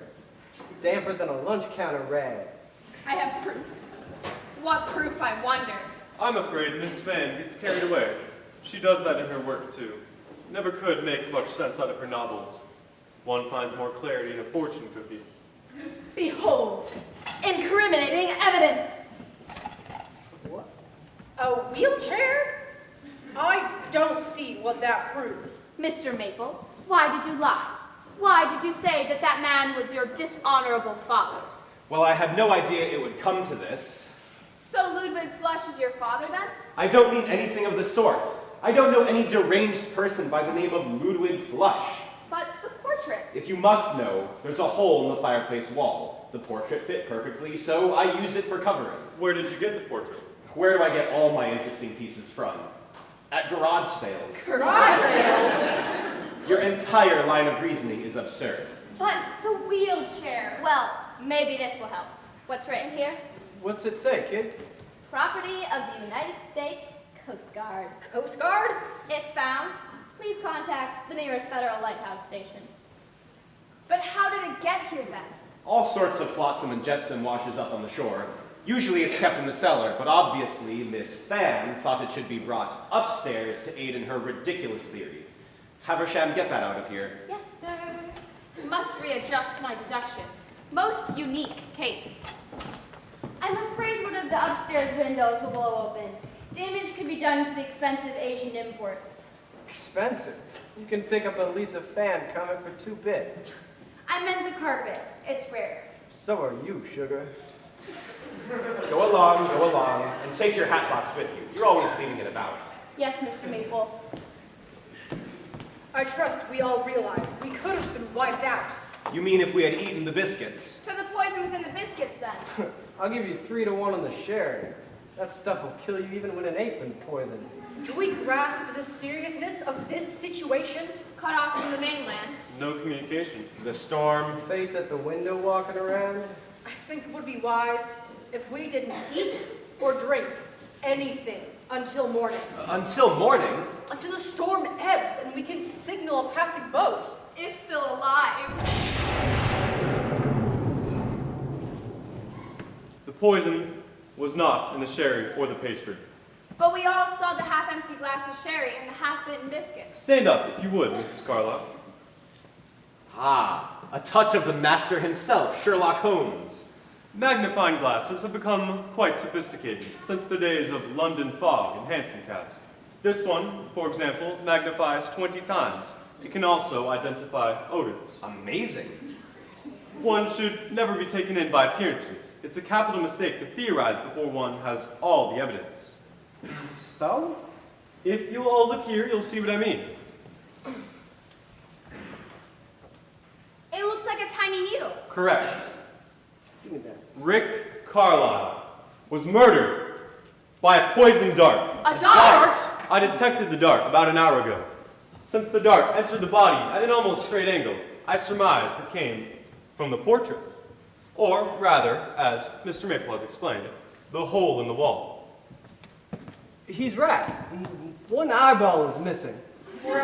G: Damper than a lunch counter rag.
B: I have proof. What proof, I wonder?
I: I'm afraid Miss Van gets carried away. She does that in her work, too. Never could make much sense out of her novels. One finds more clarity in a fortune cookie.
B: Behold, incriminating evidence.
E: What? A wheelchair? I don't see what that proves.
B: Mr. Maple, why did you lie? Why did you say that that man was your dishonorable father?
D: Well, I had no idea it would come to this.
B: So Ludwig Flush is your father, then?
D: I don't mean anything of the sort. I don't know any deranged person by the name of Ludwig Flush.
B: But the portrait.
D: If you must know, there's a hole in the fireplace wall. The portrait fit perfectly, so I used it for covering.
I: Where did you get the portrait?
D: Where do I get all my interesting pieces from? At garage sales.
E: Garage sales?
D: Your entire line of reasoning is absurd.
B: But the wheelchair. Well, maybe this will help. What's written here?
G: What's it say, kid?
B: Property of the United States Coast Guard.
E: Coast Guard?
B: If found, please contact the nearest federal lighthouse station. But how did it get here, then?
D: All sorts of flotsam and jetsam washes up on the shore. Usually it's kept in the cellar, but obviously Miss Fan thought it should be brought upstairs to aid in her ridiculous theory. Havisham, get that out of here.
B: Yes, sir. Must readjust my deduction. Most unique case.
A: I'm afraid one of the upstairs windows will blow open. Damage could be done to the expensive Asian imports.
G: Expensive. You can pick up a Lisa Fan comic for 2 bits.
A: I meant the carpet. It's rare.
G: So are you, sugar.
D: Go along, and take your hat box with you. You're always leaving it about.
A: Yes, Mr. Maple.
E: I trust we all realize we could have been wiped out.
D: You mean if we had eaten the biscuits?
B: So the poison was in the biscuits, then?
G: I'll give you 3 to 1 on the sherry. That stuff will kill you even when it ain't been poisoned.
E: Do we grasp the seriousness of this situation?
B: Cut off from the mainland.
I: No communication.
D: The storm.
G: Face at the window walking around.
E: I think it would be wise if we didn't eat or drink anything Until morning.
D: Until morning?
E: Until the storm ebbs and we can signal a passing boat.
B: If still alive.
I: The poison was not in the sherry or the pastry.
B: But we all saw the half-empty glass of sherry and the half-bitten biscuit.
I: Stand up, if you would, Mrs. Carlyle.
D: Ah, a touch of the master himself, Sherlock Holmes.
I: Magnifying glasses have become quite sophisticated since the days of London fog and hansom cabs. This one, for example, magnifies 20 times. It can also identify odors.
D: Amazing.
I: One should never be taken in by appearances. It's a capital mistake to theorize before one has all the evidence.
G: So?
I: If you'll all look here, you'll see what I mean.
B: It looks like a tiny needle.
I: Correct.
G: Give me that.
I: Rick Carlyle was murdered by a poisoned dart.
B: A dart?
I: I detected the dart about an hour ago. Since the dart entered the body at an almost straight angle, I surmised it came from the portrait. Or rather, as Mr. Maple has explained, the hole in the wall.
G: He's right. One eyeball is missing.
E: We're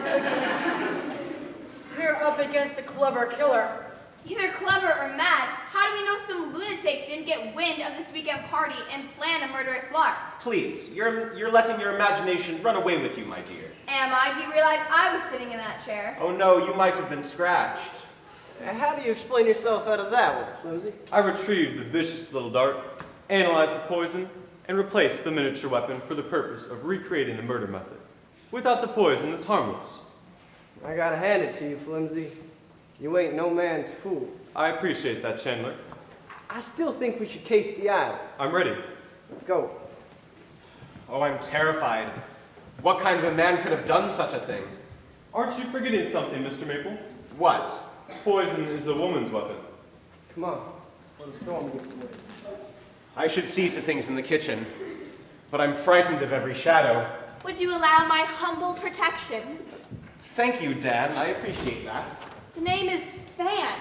E: up against a clever killer.
B: Either clever or mad, how do we know some lunatic didn't get wind of this weekend party and plan a murderous lark?
D: Please, you're letting your imagination run away with you, my dear.
B: Am I? Do you realize I was sitting in that chair?
D: Oh no, you might have been scratched.
G: How do you explain yourself out of that one, Flimsy?
I: I retrieved the vicious little dart, analyzed the poison, and replaced the miniature weapon for the purpose of recreating the murder method. Without the poison, it's harmless.
G: I gotta hand it to you, Flimsy. You ain't no man's fool.
I: I appreciate that, Chandler.
G: I still think we should case the island.
I: I'm ready.
G: Let's go.
D: Oh, I'm terrified. What kind of a man could have done such a thing?
I: Aren't you forgetting something, Mr. Maple?
D: What?
I: Poison is a woman's weapon.
G: Come on, before the storm gets away.
D: I should see to things in the kitchen, but I'm frightened of every shadow.
B: Would you allow my humble protection?
D: Thank you, Dan. I appreciate that.
B: The name is Fan.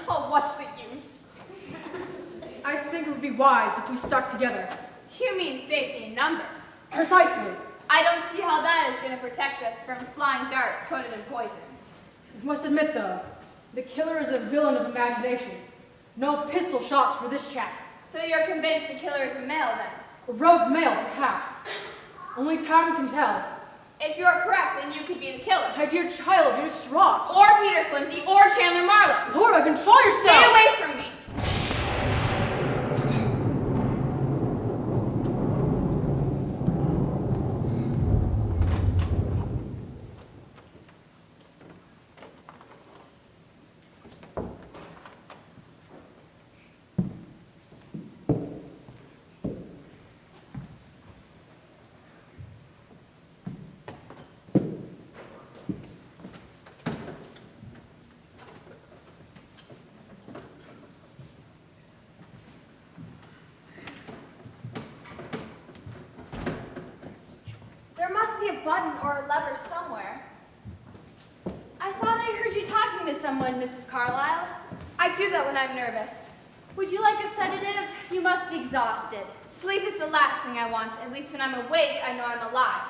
B: Oh, what's the use?
E: I think it would be wise if we stuck together.
B: You mean safety in numbers.
E: Precisely.
B: I don't see how that is going to protect us from flying darts coated in poison.
E: You must admit, though, the killer is a villain of imagination. No pistol shots for this chap.
B: So you're convinced the killer is a male, then?
E: A rogue male, perhaps. Only time can tell.
B: If you're correct, then you could be the killer.
E: My dear child, you're distraught.
B: Or Peter Flimsey, or Chandler Marlowe.
E: Laura, control yourself!
B: Stay away from me. Button or a lever somewhere.
A: I thought I heard you talking to someone, Mrs. Carlyle.
B: I do that when I'm nervous.
A: Would you like a sedative? You must be exhausted.
B: Sleep is the last thing I want. At least when I'm awake, I know I'm alive.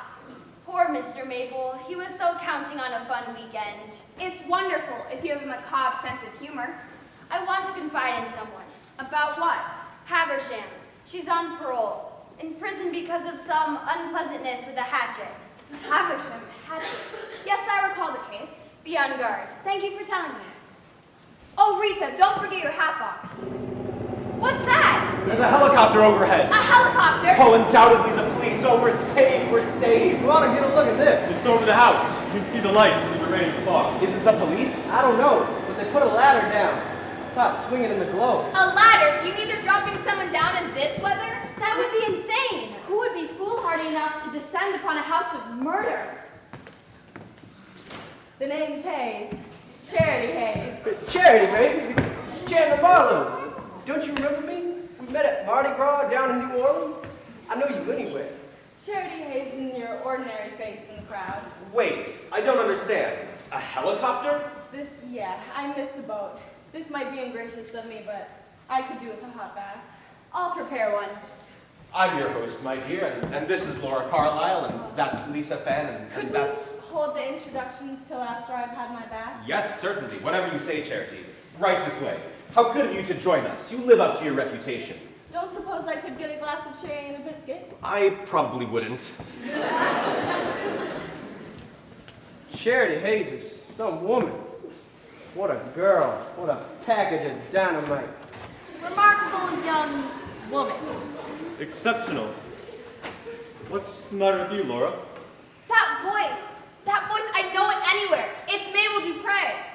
A: Poor Mr. Maple. He was so counting on a fun weekend.
B: It's wonderful if you have a macabre sense of humor.
A: I want to confide in someone.
B: About what?
A: Havisham. She's on parole. In prison because of some unpleasantness with a hatchet.
B: Havisham, hatchet. Yes, I recall the case.
A: Be on guard.
B: Thank you for telling me. Oh, Rita, don't forget your hat box.
A: What's that?
D: There's a helicopter overhead.
B: A helicopter?
D: Oh, undoubtedly the police. Oh, we're saved. We're saved.
G: You ought to get a look at this.
I: It's over the house. You can see the lights through the remaining fog.
D: Is it the police?
G: I don't know, but they put a ladder down. I saw it swinging in the glow.
B: A ladder? You mean they're dropping someone down in this weather?
A: That would be insane.
B: Who would be foolhardy enough to descend upon a house of murder?
K: The name's Hayes. Charity Hayes.
G: Charity, baby. It's Chandler Marlowe. Don't you remember me? We met at Mardi Gras down in New Orleans. I know you anywhere.
K: Charity Hayes and your ordinary face in the crowd.
D: Wait, I don't understand. A helicopter?
K: I missed the boat. This might be ungracious of me, but I could do with a hot bath.
A: I'll prepare one.
D: I'm your host, my dear, and this is Laura Carlisle, and that's Lisa Fan, and that's...
K: Hold the introductions till after I've had my bath?
D: Yes, certainly. Whatever you say, Charity. Right this way. How good of you to join us. You live up to your reputation.
K: Don't suppose I could get a glass of sherry and a biscuit?
D: I probably wouldn't.
G: Charity Hayes is some woman. What a girl. What a package of dynamite.
A: Remarkable young woman.
I: Exceptional. What's the matter with you, Laura?
A: That voice, I know it anywhere. It's MABLE DUPRE.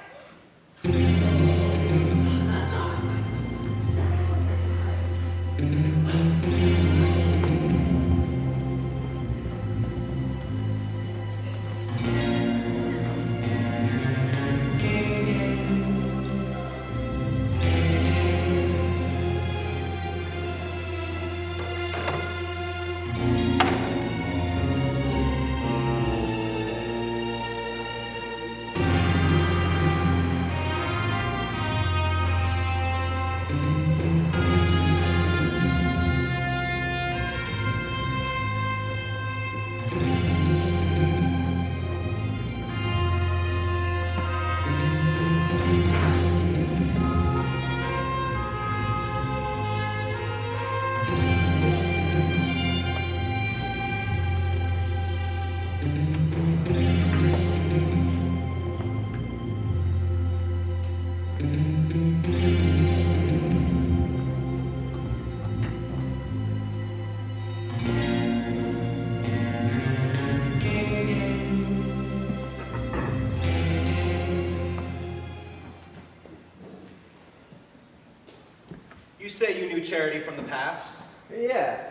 D: You say you knew Charity from the past?
G: Yeah,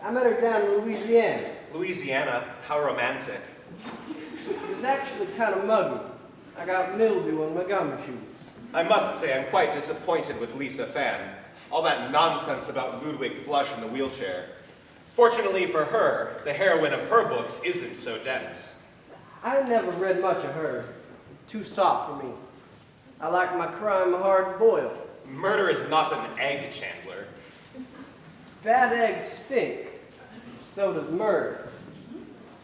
G: I met her down in Louisiana.
D: Louisiana? How romantic.
G: It was actually kind of muggy. I got mildew on my gummy shoes.
D: I must say I'm quite disappointed with Lisa Fan. All that nonsense about Ludwig Flush in the wheelchair. Fortunately for her, the heroine of her books isn't so dense.
G: I never read much of hers. Too soft for me. I like my crime hard-boiled.
D: Murder is not an egg, Chandler.
G: Bad eggs stink. So does murder.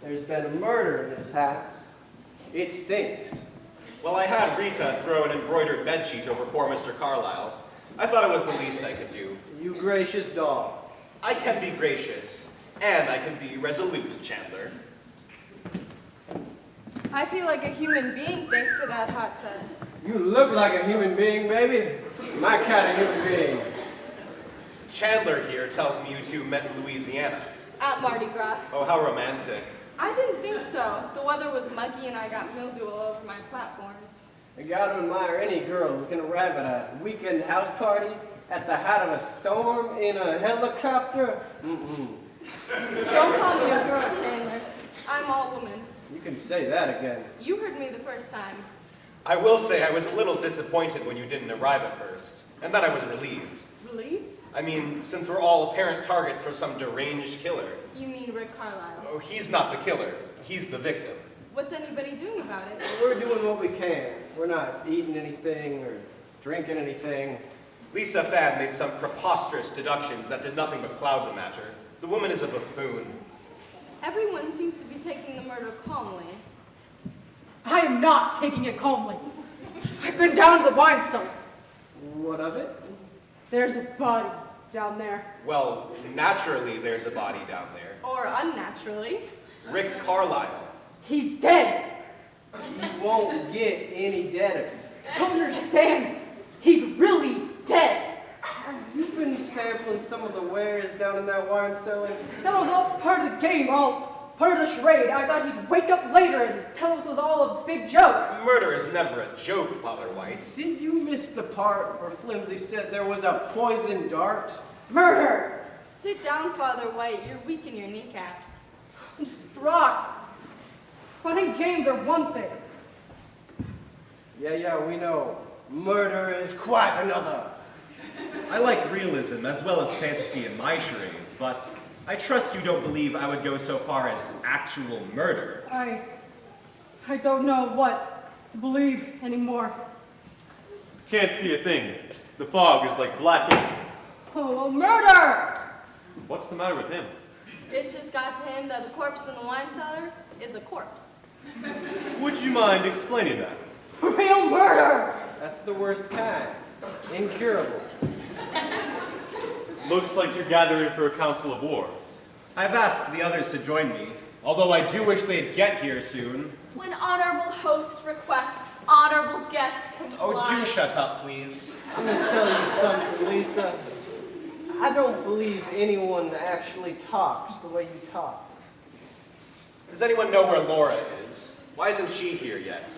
G: There's been a murder in this house. It stinks.
D: Well, I had Rita throw an embroidered bedsheet over poor Mr. Carlisle. I thought it was the least I could do.
G: You gracious dog.
D: I can be gracious, and I can be resolute, Chandler.
K: I feel like a human being thanks to that hot tub.
G: You look like a human being, baby. My kind of human being.
D: Chandler here tells me you two met in Louisiana.
K: At Mardi Gras.
D: Oh, how romantic.
K: I didn't think so. The weather was muggy and I got mildew all over my platforms.
G: I gotta admire any girl who can arrive at a weekend house party at the height of a storm in a helicopter.
K: Don't call me a girl, Chandler. I'm all woman.
G: You can say that again.
K: You heard me the first time.
D: I will say I was a little disappointed when you didn't arrive at first, and then I was relieved.
K: Relieved?
D: I mean, since we're all apparent targets for some deranged killer.
K: You mean Rick Carlisle?
D: Oh, he's not the killer. He's the victim.
K: What's anybody doing about it?
G: We're doing what we can. We're not eating anything or drinking anything.
D: Lisa Fan made some preposterous deductions that did nothing but cloud the matter. The woman is a buffoon.
K: Everyone seems to be taking the murder calmly.
E: I am not taking it calmly. I've been down to the wine cellar.
G: What of it?
E: There's a body down there.
D: Well, naturally there's a body down there.
K: Or unnaturally.
D: Rick Carlisle.
E: He's dead.
G: You won't get any deader.
E: Don't understand. He's really dead.
G: You've been sampling some of the wares down in that wine cellar?
E: That was all part of the game, all part of the charade. I thought he'd wake up later and tell us it was all a big joke.
D: Murder is never a joke, Father White.
G: Did you miss the part where Flimsey said there was a poison dart?
E: Murder!
K: Sit down, Father White. You're weak in your kneecaps.
E: I'm distraught. Fun and games are one thing.
G: Yeah, we know. Murder is quite another.
D: I like realism as well as fantasy in my charades, but I trust you don't believe I would go so far as actual murder.
E: I don't know what to believe anymore.
I: Can't see a thing. The fog is like black ink.
E: Oh, murder!
I: What's the matter with him?
K: It's just got to him that the corpse in the wine cellar is a corpse.
I: Would you mind explaining that?
E: Real murder!
G: That's the worst kind. Incurable.
I: Looks like you're gathering for a council of war.
D: I've asked the others to join me, although I do wish they'd get here soon.
B: When honorable host requests, honorable guest complies.
D: Oh, do shut up, please.
G: I'm gonna tell you something, Lisa. I don't believe anyone actually talks the way you talk.
D: Does anyone know where Laura is? Why isn't she here yet?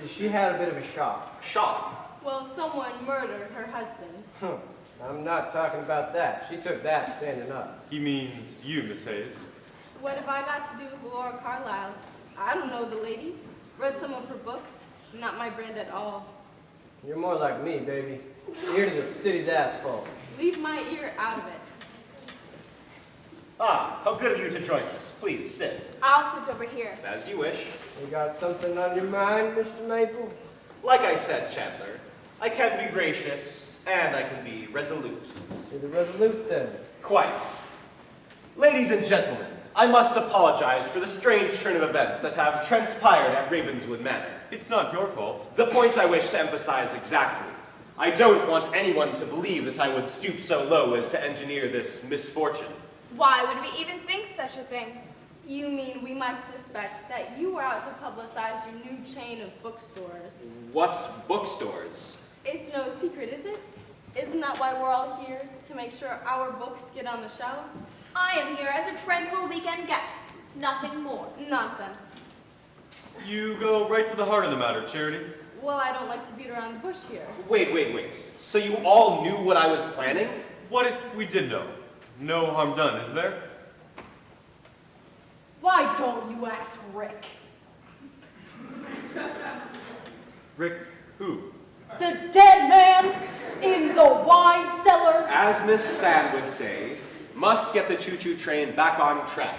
G: She had a bit of a shock.
D: Shock?
K: Well, someone murdered her husband.
G: I'm not talking about that. She took that standing up.
I: He means you, Miss Hayes.
K: What have I got to do with Laura Carlyle? I don't know the lady. Read some of her books. Not my brand at all.
G: You're more like me, baby. Ear to the city's asphalt.
K: Leave my ear out of it.
D: Ah, how good of you to join us. Please, sit.
B: I'll sit over here.
D: As you wish.
G: You got something on your mind, Mr. Maple?
D: Like I said, Chandler, I can be gracious, and I can be resolute.
G: You're the resolute, then.
D: Quite. Ladies and gentlemen, I must apologize for the strange turn of events that have transpired at Ravenswood Manor.
I: It's not your fault.
D: The point I wish to emphasize exactly. I don't want anyone to believe that I would stoop so low as to engineer this misfortune.
B: Why would we even think such a thing?
K: You mean we might suspect that you were out to publicize your new chain of bookstores?
D: What bookstores?
K: It's no secret, is it? Isn't that why we're all here? To make sure our books get on the shelves?
B: I am here as a tranquil weekend guest. Nothing more.
K: Nonsense.
I: You go right to the heart of the matter, Charity.
K: Well, I don't like to beat around the bush here.
D: Wait. So you all knew what I was planning?
I: What if we did know? No harm done, is there?
E: Why don't you ask Rick?
I: Rick, who?
E: The dead man in the wine cellar.
D: As Miss Fan would say, must get the choo-choo train back on track.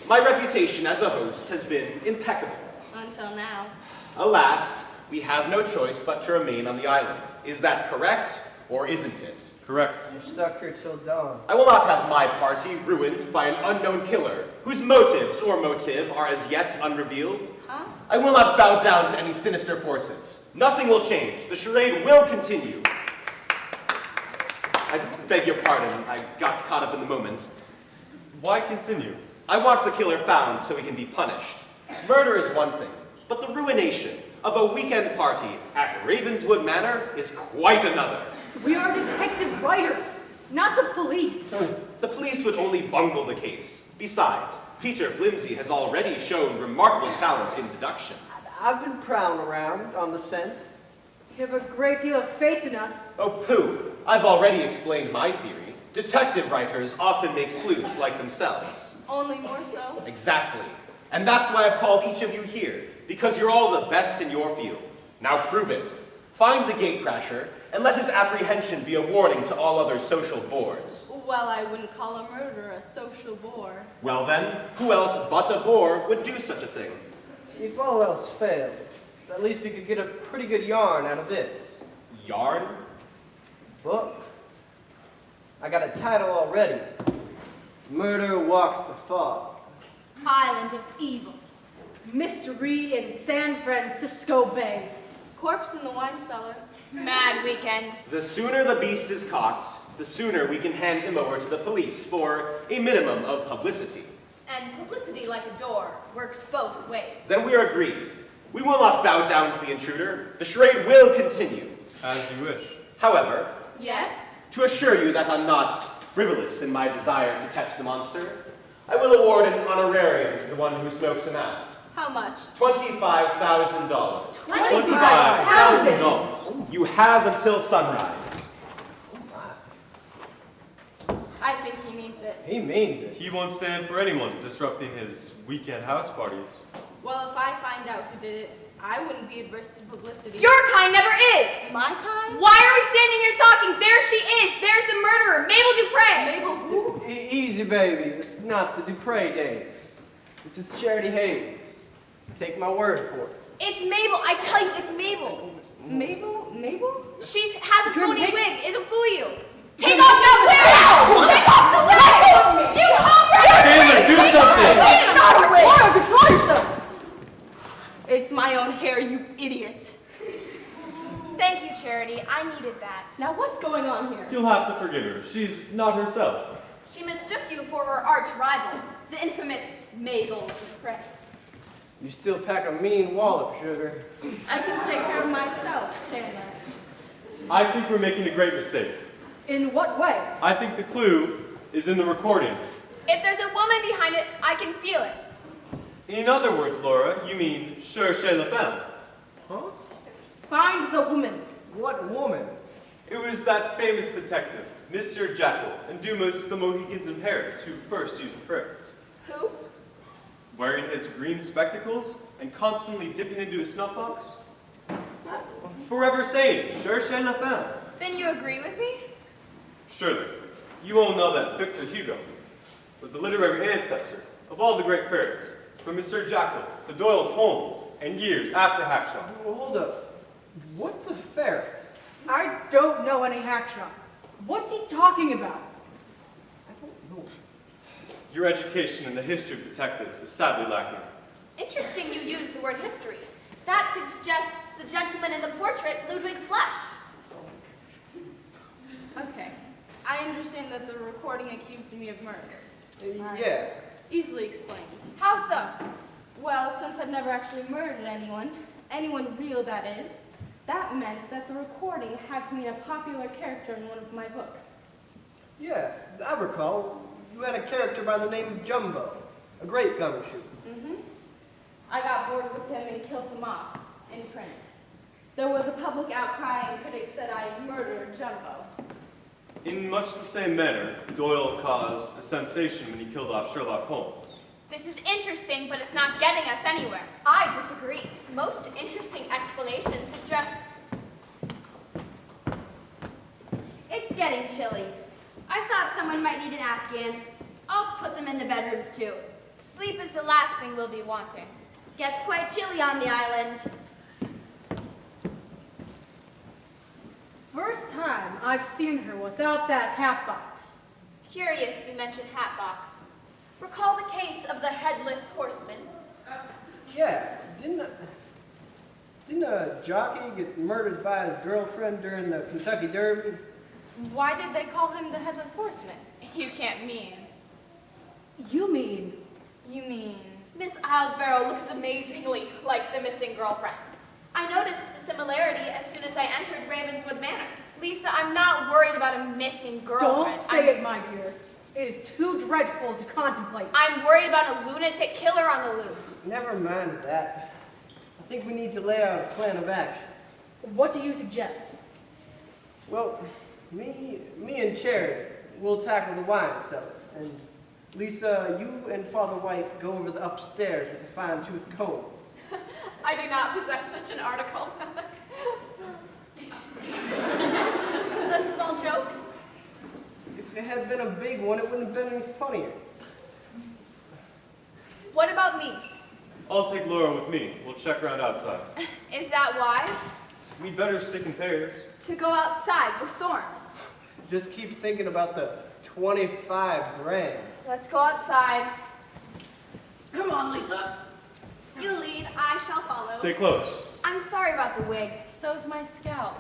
D: My reputation as a host has been impeccable.
K: Until now.
D: Alas, we have no choice but to remain on the island. Is that correct, or isn't it?
I: Correct.
G: You're stuck here till dawn.
D: I will not have my party ruined by an unknown killer, whose motives or motive are as yet unrevealed.
K: Huh?
D: I will not bow down to any sinister forces. Nothing will change. The charade will continue. I beg your pardon. I got caught up in the moment.
I: Why continue?
D: I want the killer found so he can be punished. Murder is one thing, but the ruination of a weekend party at Ravenswood Manor is quite another.
E: We are detective writers, not the police.
D: The police would only bungle the case. Besides, Peter FLIMSEY has already shown remarkable talent in deduction.
G: I've been prowling around on the scent.
E: You have a great deal of faith in us.
D: Oh, pooh. I've already explained my theory. Detective writers often make sleuths like themselves.
K: Only more so.
D: Exactly. And that's why I've called each of you here, because you're all the best in your field. Now prove it. Find the gatecrasher, and let his apprehension be a warning to all other social bores.
K: Well, I wouldn't call a murderer a social bore.
D: Well then, who else but a bore would do such a thing?
G: If all else fails, at least we could get a pretty good yarn out of this.
D: Yarn?
G: Book. I got a title already. Murder Walks the Fog.
A: Island of Evil.
E: Mystery in San Francisco Bay.
K: Corpse in the wine cellar.
B: Mad weekend.
D: The sooner the beast is caught, the sooner we can hand him over to the police for a minimum of publicity.
B: And publicity, like a door, works both ways.
D: Then we are agreed. We will not bow down to the intruder. The charade will continue.
I: As you wish.
D: However,
B: Yes?
D: to assure you that I'm not frivolous in my desire to catch the monster, I will award an honorarium to the one who smokes him out.
K: How much?
D: $25,000.
E: $25,000.
D: You have until sunrise.
K: I think he means it.
G: He means it.
I: He won't stand for anyone disrupting his weekend house parties.
K: Well, if I find out who did it, I wouldn't be adverse to publicity.
B: Your kind never is!
K: My kind?
B: Why are we standing here talking? There she is! There's the murderer, Mabel Dupre!
K: Mabel who?
G: Easy, baby. It's not the Dupre days. This is Charity Hayes. Take my word for it.
B: It's Mabel, I tell you, it's Mabel.
K: Mabel? Mabel?
B: She has a
E: You're
B: phony
E: Mabel.
B: wig, it'll fool you. Take off that wig! Take off the wig!
I: something!
K: It's not a wig! Laura, control yourself! It's my own hair, you idiot.
B: Thank you, Charity. I needed that.
K: Now what's going on here?
I: You'll have to forgive her. She's not herself.
A: She mistook you for her arch rival, the infamous MABLE DUPRE.
G: You still pack a mean wallop, sugar.
K: I can take care of myself, Chandler.
I: I think we're making a great mistake.
E: In what way?
I: I think the clue is in the recording.
B: If there's a woman behind it, I can feel it.
I: In other words, Laura, you mean cherchez la femme.
G: Huh?
E: Find the woman.
G: What woman?
I: It was that famous detective, Monsieur Jekyll, and Dumas the Mohicans in Paris, who first used the phrase.
B: Who?
I: Wearing his green spectacles and constantly dipping into his snuff box. Forever saying, cherchez la femme.
B: Then you agree with me?
I: Surely, you all know that Victor Hugo was the literary ancestor of all the great ferrets, from Monsieur Jekyll to Doyle's Holmes, and years after Hackshaw.
G: Well, hold up. What's a ferret?
E: I don't know any Hackshaw. What's he talking about?
G: I don't know.
I: Your education in the history of detectives is sadly lacking.
A: Interesting you use the word history. That suggests the gentleman in the portrait, Ludwig Flesch.
K: Okay. I understand that the recording accused me of murder.
G: Yeah.
K: Easily explained.
B: How so?
K: Well, since I've never actually murdered anyone real that is, that meant that the recording had to mean a popular character in one of my books.
G: Yeah, I recall. You had a character by the name of Jumbo, a great gumshoe.
K: Mm-hmm. I got bored with him and killed him off in print. There was a public outcry and critics said I murdered Jumbo.
I: In much the same manner, Doyle caused a sensation when he killed off Sherlock Holmes.
B: This is interesting, but it's not getting us anywhere.
A: I disagree. Most interesting explanation suggests... It's getting chilly. I thought someone might need an Afghan. I'll put them in the bedrooms too.
B: Sleep is the last thing we'll be wanting.
A: Gets quite chilly on the island.
E: First time I've seen her without that hat box.
B: Curious you mentioned Hatbox. Recall the case of the headless horseman.
G: Yeah, didn't a jockey get murdered by his girlfriend during the Kentucky Derby?
K: Why did they call him the Headless Horseman?
B: You can't mean.
E: You mean?
K: You mean...
B: Miss Islesborough looks amazingly like the missing girlfriend. I noticed the similarity as soon as I entered Ravenswood Manor. Lisa, I'm not worried about a missing girlfriend.
E: Don't say it, my dear. It is too dreadful to contemplate.
B: I'm worried about a lunatic killer on the loose.
G: Never mind that. I think we need to lay out a plan of action.
E: What do you suggest?
G: Well, me and Charity will tackle the wine cellar, and Lisa, you and Father White go over the upstairs with the fine-tooth comb.
B: I do not possess such an article. A small joke.
G: If it had been a big one, it wouldn't have been any funnier.
B: What about me?
I: I'll take Laura with me. We'll check around outside.
B: Is that wise?
I: We'd better stick in pairs.
B: To go outside the storm.
G: Just keep thinking about the 25 grand.
B: Let's go outside.
E: Come on, Lisa.
B: You lead, I shall follow.
I: Stay close.
B: I'm sorry about the wig.
K: So's my scalp.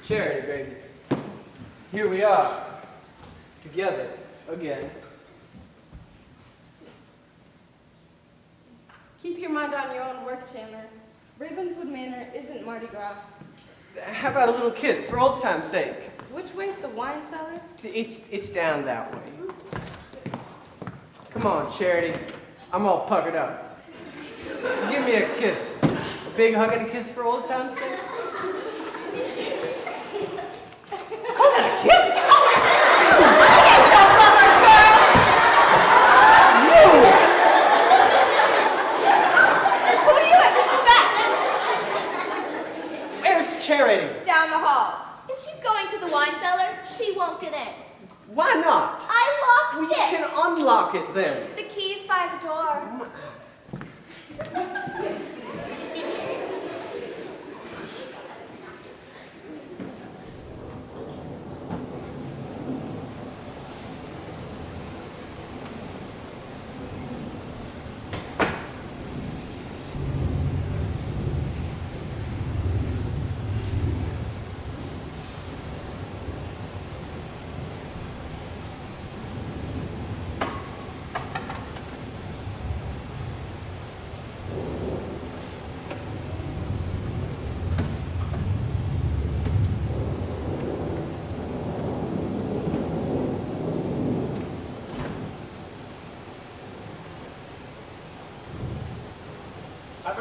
G: Charity, baby. Here we are. Together. Again.
K: Keep your mind on your own work, Chandler. Ravenswood Manor isn't Mardi Gras.
G: How about a little kiss for old time's sake?
K: Which way's the wine cellar?
G: It's down that way. Come on, Charity. I'm all puckered up. Give me a kiss. A big hug and a kiss for old time's sake. Call that a kiss?
B: Who do you expect?
G: Where's Charity?
A: Down the hall. If she's going to the wine cellar, she won't get in.
G: Why not?
A: I
G: Well,
A: locked
G: you
A: it.
G: can unlock it then.
A: The key's by the door.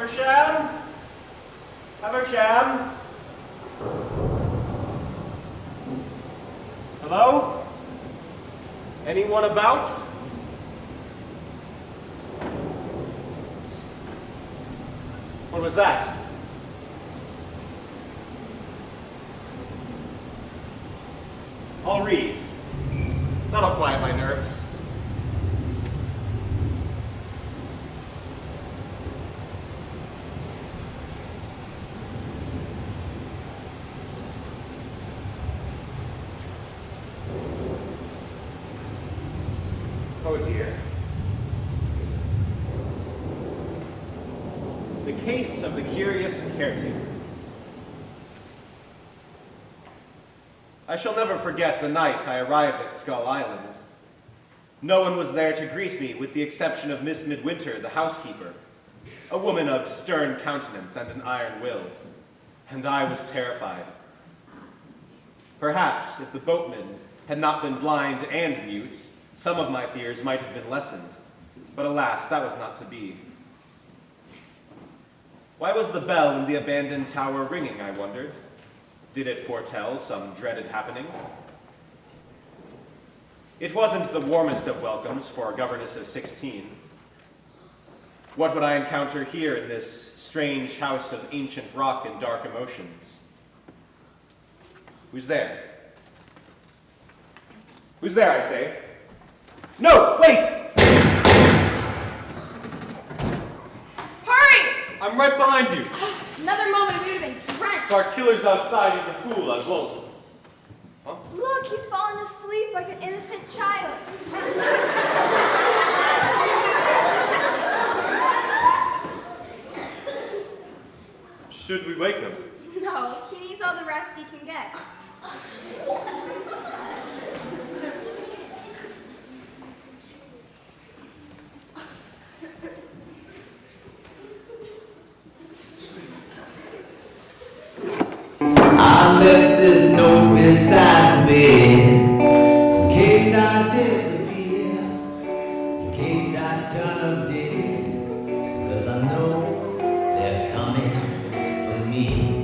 D: Haversham? Haversham? Hello? Anyone about? What was that? I'll read. That'll quiet my nerves. Oh dear. The case of the curious caretaker. I shall never forget the night I arrived at Skull Island. No one was there to greet me with the exception of Miss Midwinter, the housekeeper, a woman of stern countenance and an iron will, and I was terrified. Perhaps if the boatman had not been blind and mute, some of my fears might have been lessened, but alas, that was not to be. Why was the bell in the abandoned tower ringing, I wondered? Did it foretell some dreaded happening? It wasn't the warmest of welcomes for a governess of 16. What would I encounter here in this strange house of ancient rock and dark emotions? Who's there? Who's there, I say? No, wait!
B: Hurry!
I: I'm right behind you.
A: Another moment we would have been drenched.
I: Our killer's outside. He's a fool, as well. Huh?
B: Look, he's fallen asleep like an innocent child.
I: Should we wake him?
B: No, he needs all the rest he can get.
L: I left this note beside the bed in case I disappear, in case I turn up dead, because I know they're coming for me.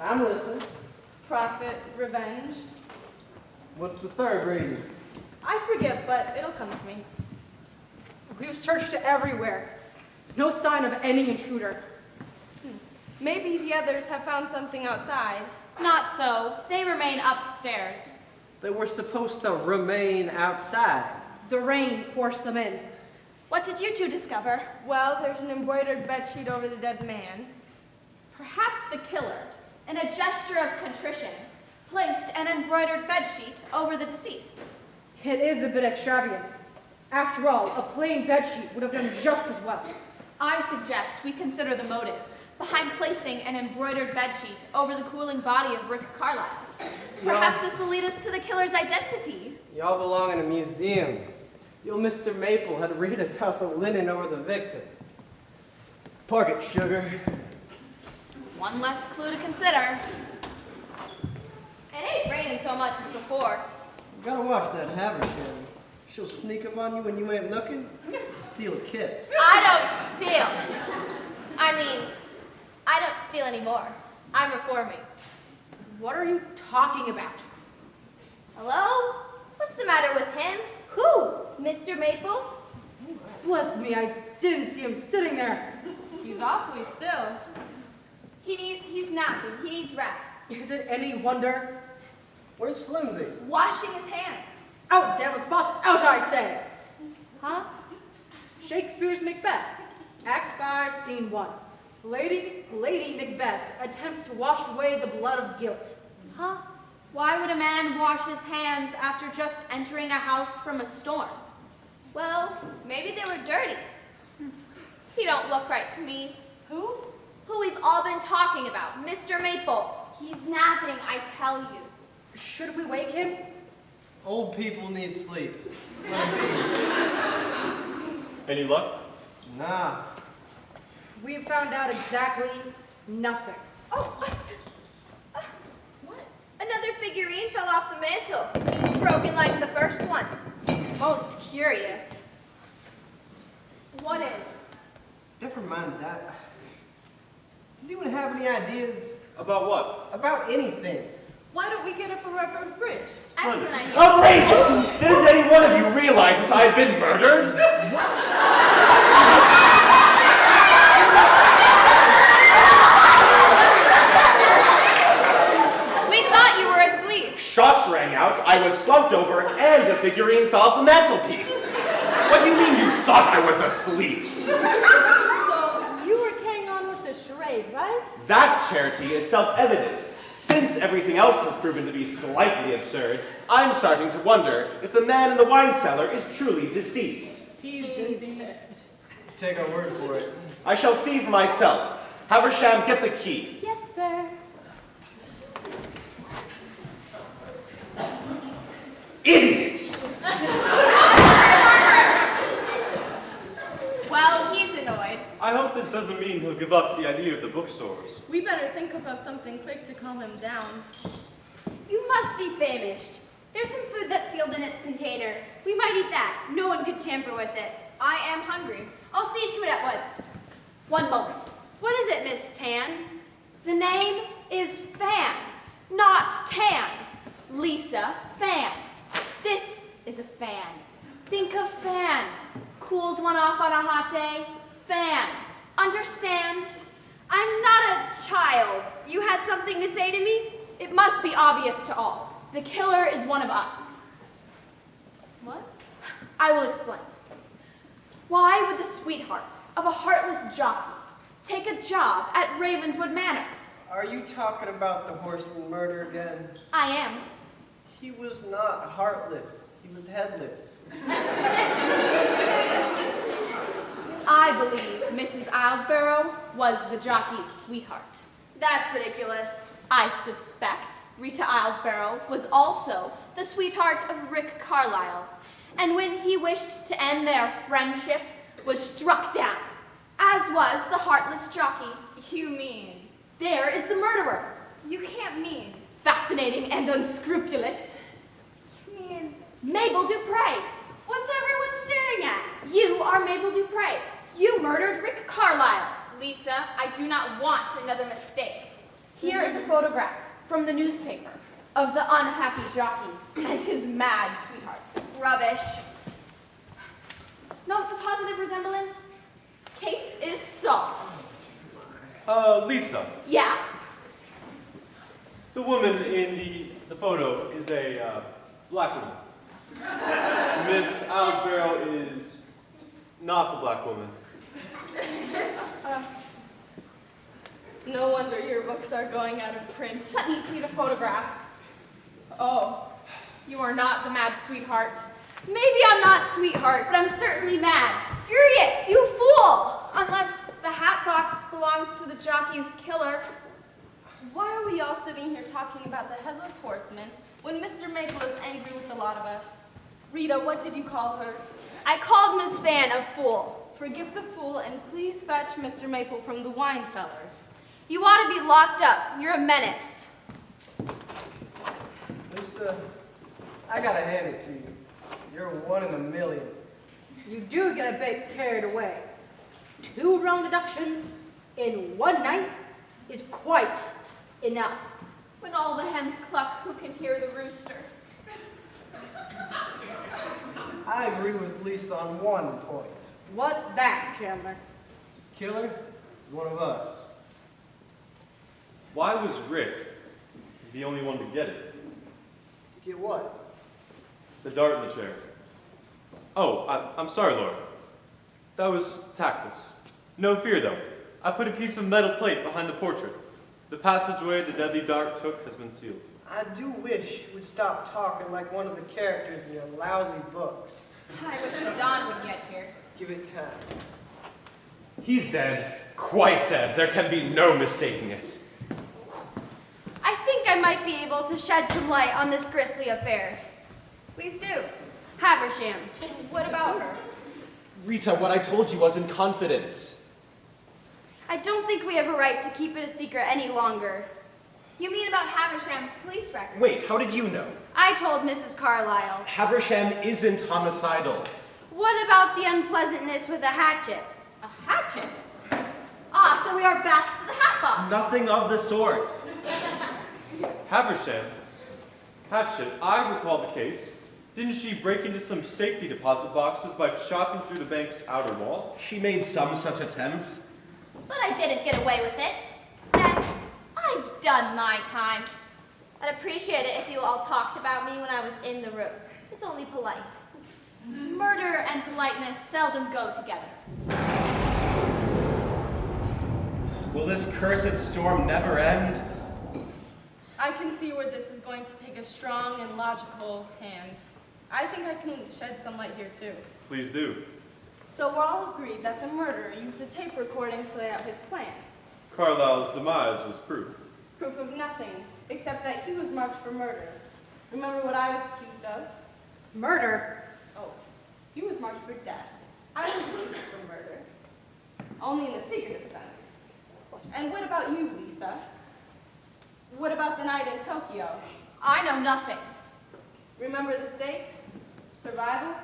G: I'm listening.
K: Profit, revenge.
G: What's the third reason?
K: I forget, but it'll come to me.
E: We've searched everywhere. No sign of any intruder.
K: Maybe the others have found something outside.
A: Not so. They remain upstairs.
G: They were supposed to remain outside.
E: The rain forced them in.
A: What did you two discover?
K: Well, there's an embroidered bedsheet over the dead man.
A: Perhaps the killer, in a gesture of contrition, placed an embroidered bedsheet over the deceased.
E: It is a bit extravagant. After all, a plain bedsheet would have done just as well.
A: I suggest we consider the motive behind placing an embroidered bedsheet over the cooling body of Rick Carlisle. Perhaps this will lead us to the killer's identity.
G: Y'all belong in a museum. Your Mr. Maple had Rita tussle linen over the victim. Park it, sugar.
A: One less clue to consider.
B: It ain't raining so much as before.
G: You gotta watch that Haversham. She'll sneak up on you when you ain't looking, steal a kiss.
B: I don't steal. I mean, I don't steal anymore. I'm reforming.
E: What are you talking about?
B: Hello? What's the matter with him? Who? Mr. Maple?
E: Bless me, I didn't see him sitting there.
K: He's awfully still.
A: He's napping. He needs rest.
E: Is it any wonder?
G: Where's Flimsey?
A: Washing his hands.
E: Out, damn spot, out, I say!
A: Huh?
E: Shakespeare's Macbeth, Act 5, Scene 1. Lady Macbeth attempts to wash away the blood of guilt.
A: Huh? Why would a man wash his hands after just entering a house from a storm?
B: Well, maybe they were dirty. He don't look right to me.
A: Who?
B: Who we've all been talking about, Mr. Maple.
A: He's napping, I tell you.
E: Should we wake him?
G: Old people need sleep.
I: Any luck?
G: Nah.
E: We've found out exactly nothing.
B: Oh! What? Another figurine fell off the mantle. It's broken like the first one.
A: Most curious. What is?
G: Never mind that. Does anyone have any ideas?
I: About what?
G: About anything.
K: Why don't we get up a rubber bridge?
A: Excellent idea.
D: Outrageous! Didn't any one of you realize that I had been murdered?
A: We thought you were asleep.
D: Shots rang out, I was slumped over, and a figurine fell off the mantelpiece. What do you mean you thought I was asleep?
K: So, you were carrying on with the charade, right?
D: That, Charity, is self-evident. Since everything else has proven to be slightly absurd, I'm starting to wonder if the man in the wine cellar is truly deceased.
K: He's deceased.
G: Take our word for it.
D: I shall see for myself. Haversham, get the key.
K: Yes, sir.
D: Idiots!
A: Well, he's annoyed.
I: I hope this doesn't mean he'll give up the idea of the bookstores.
K: We better think of something quick to calm him down.
A: You must be famished. There's some food that's sealed in its container. We might eat that. No one could tamper with it. I am hungry. I'll see to it at once. One moment. What is it, Miss Tan? The name is Fan, not Tan. Lisa Fan. This is a fan. Think of fan. Cools one off on a hot day. Fan. Understand? I'm not a child. You had something to say to me? It must be obvious to all. The killer is one of us.
K: What?
A: I will explain. Why would the sweetheart of a heartless jockey take a job at Ravenswood Manor?
G: Are you talking about the horseman murder again?
A: I am.
G: He was not heartless. He was headless.
A: I believe Mrs. Islesborough was the jockey's sweetheart.
B: That's ridiculous.
A: I suspect Rita Islesborough was also the sweetheart of Rick Carlisle, and when he wished to end their friendship, was struck down, as was the heartless jockey.
K: You mean?
A: There is the murderer.
K: You can't mean.
A: Fascinating and unscrupulous.
K: You mean?
A: Mabel Dupré.
B: What's everyone staring at?
A: You are Mabel Dupré. You murdered Rick Carlisle.
B: Lisa, I do not want another mistake.
A: Here is a
K: photograph from the newspaper of the unhappy jockey and his mad sweetheart.
A: Rubbish. Note the positive resemblance.
K: Case is solved.
I: Lisa,
K: Yeah?
I: the woman in the photo is a black woman. Miss Owlsbarrow is not a black woman.
K: No wonder your books are going out of print. Let me see the photograph. Oh, you are not the mad sweetheart.
A: Maybe I'm not sweetheart, but I'm certainly mad. Furious, you fool!
K: Unless the hat box belongs to the jockey's killer. Why are we all sitting here talking about the Headless Horseman when Mr. Maple is angry with a lot of us? Rita, what did you call her?
A: I called Miss Fan a fool.
K: Forgive the fool and please fetch Mr. Maple from the wine cellar.
A: You ought to be locked up. You're a menace.
G: Lisa, I gotta hand it to you. You're one in a million.
E: You do get a bit carried away. 2 wrong deductions in one night is quite enough.
K: When all the hens cluck, who can hear the rooster?
G: I agree with Lisa on one point.
E: What's that, Chandler?
G: Killer is one of us.
I: Why was Rick the only one to get it?
G: Get what?
I: The dart in the chair. Oh, I'm sorry, Laura. That was tactless. No fear, though. I put a piece of metal plate behind the portrait. The passageway the deadly dart took has been sealed.
G: I do wish you'd stop talking like one of the characters in your lousy books.
K: I wish the dawn would get here.
G: Give it time.
D: He's dead. Quite dead. There can be no mistaking it.
A: I think I might be able to shed some light on this grisly affair.
K: Please do.
A: Havisham.
K: What about her?
D: Rita, what I told you was in confidence.
A: I don't think we have a right to keep it a secret any longer.
K: You mean about Haversham's police record?
D: Wait, how did you know?
A: I told Mrs. Carlyle.
D: Haversham isn't homicidal.
A: What about the unpleasantness with a hatchet?
K: A hatchet? Ah, so we are back to the hat box.
D: Nothing of the sort.
I: Haversham? Hatchet, I recall the case. Didn't she break into some safety deposit boxes by chopping through the bank's outer wall?
D: She made some such attempt.
B: But I didn't get away with it. And I've done my time. I'd appreciate it if you all talked about me when I was in the room. It's only polite.
K: Murder and politeness seldom go together.
D: Will this cursed storm never end?
K: I can see where this is going to take a strong and logical hand. I think I can shed some light here too.
I: Please do.
K: So we're all agreed that the murderer used a tape recording to lay out his plan.
I: Carlyle's demise was proof.
K: Proof of nothing, except that he was marked for murder. Remember what I was accused of?
E: Murder?
K: Oh, he was marked for death. I was accused for murder. Only in the figurative sense. And what about you, Lisa? What about the night in Tokyo?
A: I know nothing.
K: Remember the stakes? Survival?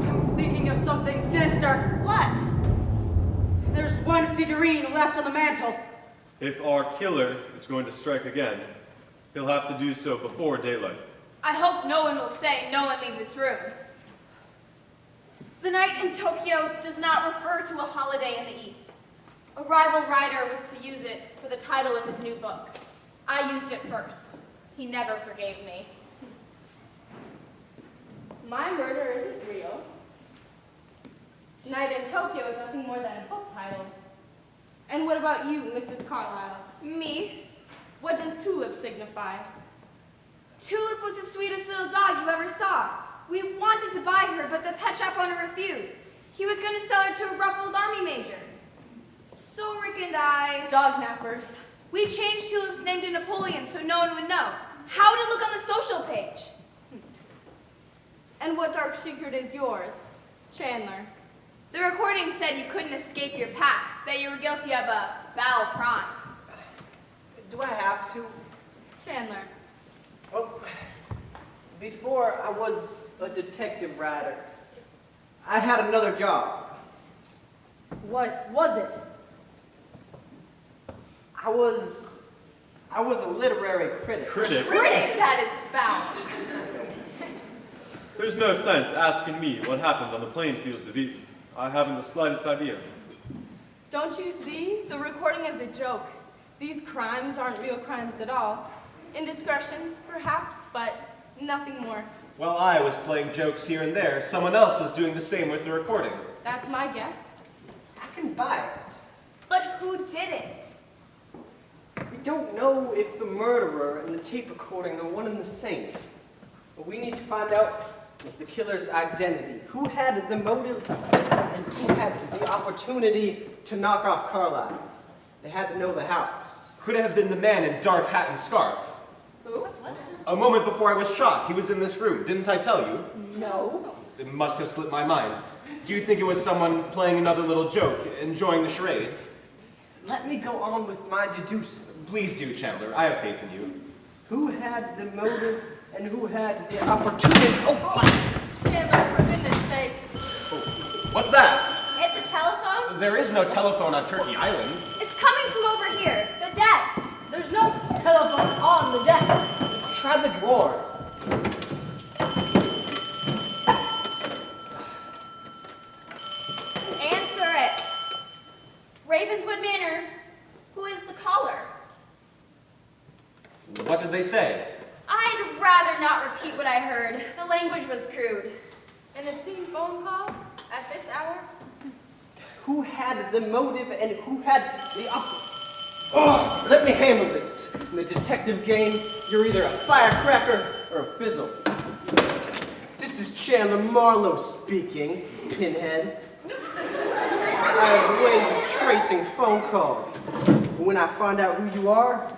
E: I'm thinking of something sinister.
K: What?
E: There's one figurine left on the mantle.
I: If our killer is going to strike again, he'll have to do so before daylight.
A: I hope no one will say no one leave this room.
K: The night in Tokyo does not refer to a holiday in the East. A rival writer was to use it for the title of his new book. I used it first. He never forgave me. My murder isn't real. Night in Tokyo is nothing more than a book title. And what about you, Mrs. Carlyle?
A: Me?
K: What does Tulip signify?
A: Tulip was the sweetest little dog you ever saw. We wanted to buy her, but the pet shop owner refused. He was going to sell her to a rough old army major. So Rick and I...
K: Dog nappers.
A: We changed Tulip's name to Napoleon so no one would know. How would it look on the social page?
K: And what dark secret is yours, Chandler?
A: The recording said you couldn't escape your past, that you were guilty of a foul crime.
G: Do I have to?
K: Chandler.
G: Well, before I was a detective writer, I had another job.
E: What was it?
G: I was a literary critic.
I: Critic?
K: Critic, that is foul.
I: There's no sense asking me what happened on the playing fields of Eden. I haven't the slightest idea.
K: Don't you see? The recording is a joke. These crimes aren't real crimes at all. Indiscretions, perhaps, but nothing more.
D: While I was playing jokes here and there, someone else was doing the same with the recording.
K: That's my guess.
G: I can buy it.
A: But who did it?
G: We don't know if the murderer and the tape recording are one and the same. What we need to find out is the killer's identity. Who had the motive and who had the opportunity to knock off Carlyle? They had to know the house.
D: Could it have been the man in dark hat and scarf?
K: Who? What?
D: A moment before I was shot, he was in this room. Didn't I tell you?
K: No.
D: It must have slipped my mind. Do you think it was someone playing another little joke, enjoying the charade?
G: Let me go on with my deducing.
D: Please do, Chandler. I have faith in you.
G: Who had the motive and who had the opportunity? Oh,
K: Chandler, for goodness sake.
D: Oh, what's that?
A: It's a telephone?
D: There is no telephone on Turkey Island.
A: It's coming from over here, the desk.
E: There's no telephone on the desk.
G: try the drawer.
A: Answer it. Ravenswood Manor. Who is the caller?
D: What did they say?
A: I'd rather not repeat what I heard. The language was crude.
K: An obscene phone call at this hour?
G: Who had the motive and who had the Oh, let me handle this. In the detective game, you're either a firecracker or a fizzle. This is Chandler Marlowe speaking, Pinhead. I have ways of tracing phone calls. But when I find out who you are,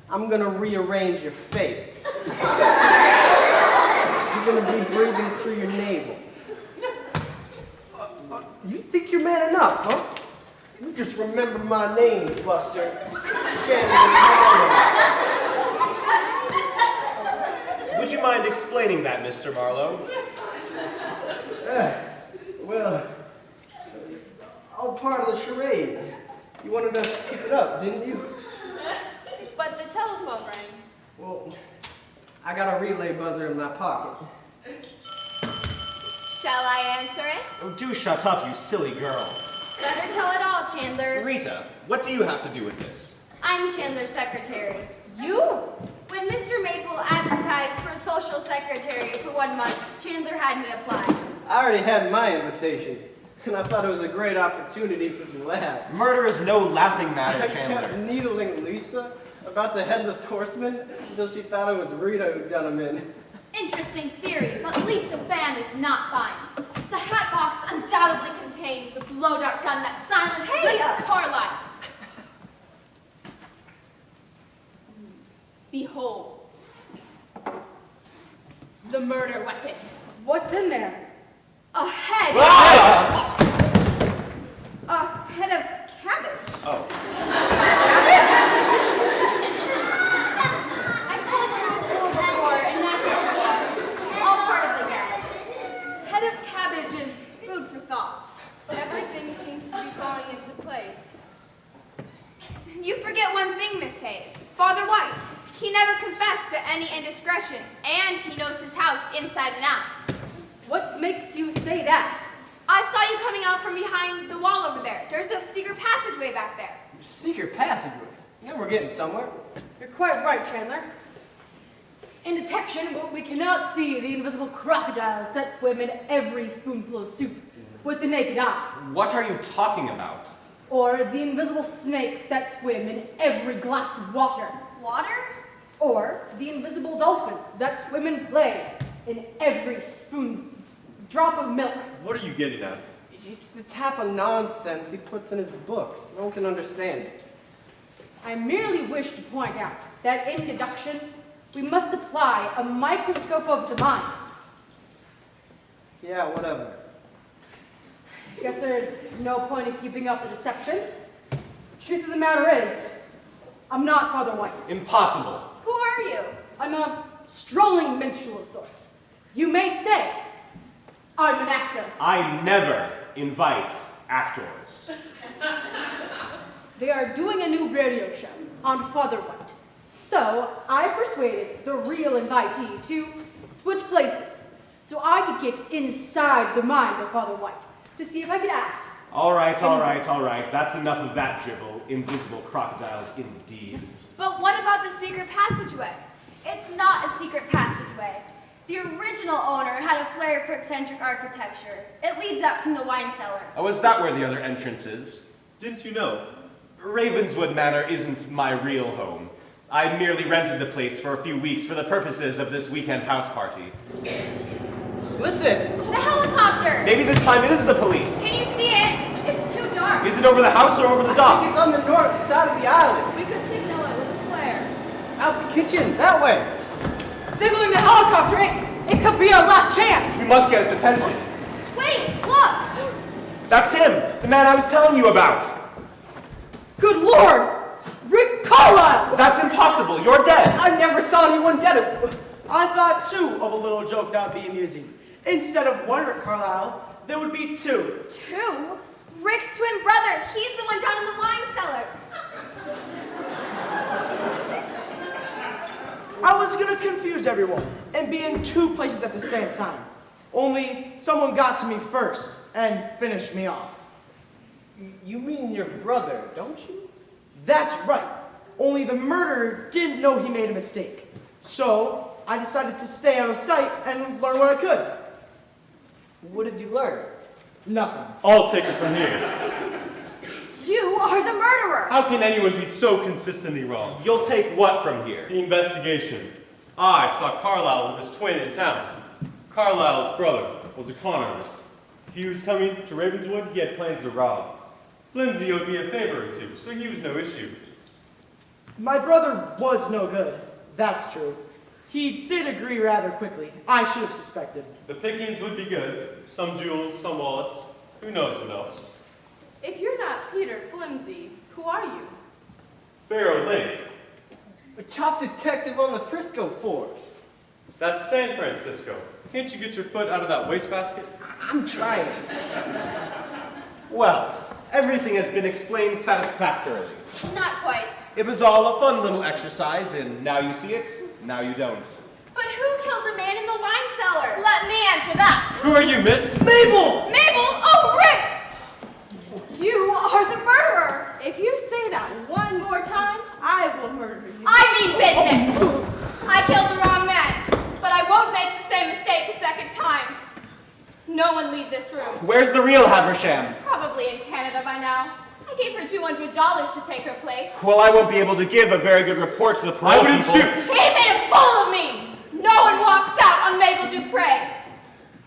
G: I'm gonna rearrange your face. You're gonna be breathing through your navel. You think you're man enough, huh? You just remember my name, Buster. Chandler Marlowe.
D: Would you mind explaining that, Mr. Marlowe?
G: Well, all part of the charade. You wanted us to keep it up, didn't you?
K: But the telephone rang.
G: Well, I got a relay buzzer in my pocket.
A: Shall I answer it?
D: Oh, do shut up, you silly girl.
A: Better tell it all, Chandler.
D: Rita, what do you have to do with this?
A: I'm Chandler's secretary.
E: You?
A: When Mr. Maple advertised for social secretary for 1 month, Chandler had me apply.
G: I already had my invitation, and I thought it was a great opportunity for some laughs.
D: Murder is no laughing matter,
G: I kept
D: Chandler.
G: needling Lisa about the headless horseman until she thought it was Rita who'd done him in.
A: Interesting theory, but Lisa Fan is not fine. The hat box undoubtedly contains the blow-dart gun that silenced Rita Carlyle. Behold, the murder weapon.
E: What's in there?
A: A head.
D: Ah!
A: A head of cabbage.
D: Oh.
A: I called you a fool before, and that's what it was. All part of the game. Head of cabbage is food for thought.
K: Everything seems to be falling into place.
M: You forget one thing, Miss Hayes. Father White. He never confessed to any indiscretion, and he knows his house inside and out.
E: What makes you say that?
M: I saw you coming out from behind the wall over there. There's a secret passageway back there.
G: Secret passageway. You know we're getting somewhere.
E: You're quite right, Chandler. In detection, we cannot see the invisible crocodiles that swim in every spoonful of soup with the naked eye.
D: What are you talking about?
E: Or the invisible snakes that swim in every glass of water.
A: Water?
E: Or the invisible dolphins that swim and play in every drop of milk.
I: What are you getting at?
G: It's the type of nonsense he puts in his books. No one can understand it.
E: I merely wish to point out that in deduction, we must apply a microscope of the mind.
G: Yeah, whatever.
E: Guess there's no point in keeping up the deception. Truth of the matter is, I'm not Father White.
D: Impossible.
A: Who are you?
E: I'm a strolling minstrel of sorts. You may say I'm an actor.
D: I never invite actors.
E: They are doing a new radio show on Father White. So I persuaded the real invitee to switch places so I could get inside the mind of Father White to see if I could act.
D: All right. That's enough of that drivel. Invisible crocodiles indeed.
M: But what about the secret passageway?
A: It's not a secret passageway. The original owner had a flair for eccentric architecture. It leads up from the wine cellar.
D: Oh, is that where the other entrance is?
I: Didn't you know?
D: Ravenswood Manor isn't my real home. I merely rented the place for a few weeks for the purposes of this weekend house party.
G: Listen!
A: The helicopter!
D: Maybe this time it is the police.
M: Can you see it?
A: It's too dark.
D: Is it over the house or over the dock?
G: It's on the north side of the island.
K: We could signal it with a flare.
G: Out the kitchen, that way.
E: Signaling the helicopter, it could be our last chance.
D: We must get its attention.
A: Wait, look!
D: That's him, the man I was telling you about.
E: Good Lord! Rick Carlisle!
D: That's impossible, you're dead.
H: I never saw anyone dead. I thought, too, of a little joke that would be amusing. Instead of one Rick Carlisle, there would be two.
M: Two? Rick's twin brother. He's the one down in the wine cellar.
H: I was gonna confuse everyone and be in two places at the same time. Only someone got to me first and finished me off.
G: You mean your brother, don't you?
H: That's right. Only the murderer didn't know he made a mistake. So I decided to stay out of sight and learn what I could.
G: What did you learn?
H: Nothing.
I: I'll take it from here.
A: You are the murderer!
I: How can anyone be so consistently wrong?
D: You'll take what from here?
I: The investigation. I saw Carlisle with his twin in town. Carlisle's brother was a con artist. If he was coming to Ravenswood, he had plans to rob. Flimsey owed me a favor or two, so he was no issue.
H: My brother was no good. That's true. He did agree rather quickly. I should have suspected.
I: The pickings would be good. Some jewels, some wallets. Who knows what else?
K: If you're not Peter Flimsey, who are you?
I: PHARAOH Link.
G: A top detective on the Frisco force.
I: That's San Francisco. Can't you get your foot out of that wastebasket?
G: I'm trying.
D: Well, everything has been explained satisfactorily.
A: Not quite.
D: It was all a fun little exercise, and now you see it, now you don't.
A: But who killed the man in the wine cellar?
B: Let me answer that.
I: Who are you, miss?
H: Mabel!
M: Mabel! Oh, Rick!
A: You are the murderer!
K: If you say that one more time, I will murder you.
B: I mean business. I killed the wrong man, but I won't make the same mistake a second time. No one leave this room.
D: Where's the real Havisham?
B: Probably in Canada by now. I gave her $200 to take her place.
D: Well, I won't be able to give a very good report to the parole
I: I wouldn't
D: people.
I: shoot.
B: He made a fool of me. No one walks out on MABLE DUPRE.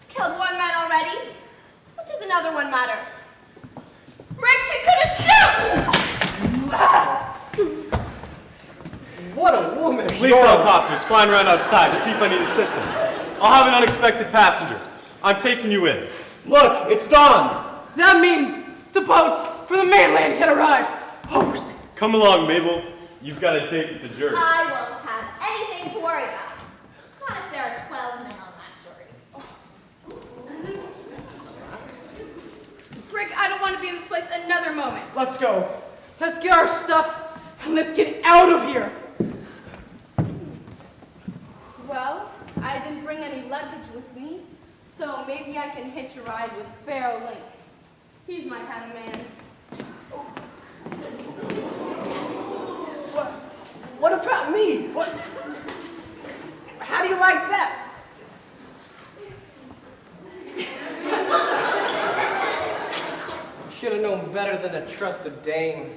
B: Killed one man already. What does another one matter?
M: Rick, she's gonna shoot!
G: What a woman!
I: Police helicopters flying around outside to see if I need assistance. I'll have an unexpected passenger. I'm taking you in.
D: Look, it's dawn.
E: That means the boats for the mainland can arrive. HAVERSHAM.
I: Come along, Mabel. You've got a date with the jury.
A: I won't have anything to worry about. Not if there are 12 men on that jury.
M: Rick, I don't want to be in this place another moment.
H: Let's go.
E: Let's get our stuff and let's get out of here.
K: Well, I didn't bring any luggage with me, so maybe I can hitch a ride with PHARAOH Link. He's my kind of man.
G: What about me? What? How do you like that? Should have known better than to trust a dame.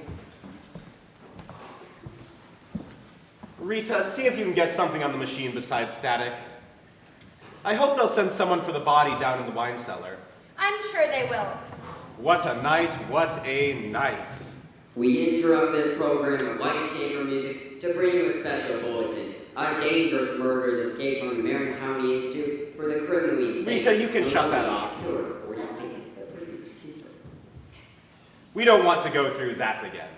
D: Rita, see if you can get something on the machine besides static. I hope they'll send someone for the body down in the wine cellar.
A: I'm sure they will.
D: What a night, what a night.
J: We interrupt this program of light chamber music to bring you a special bulletin. A dangerous murder has escaped from the Manor County Institute for the Criminally Insane.
D: Rita, you can shut that off.
J: Killer 40 faces the prisoner seized.
D: We don't want to go through that again.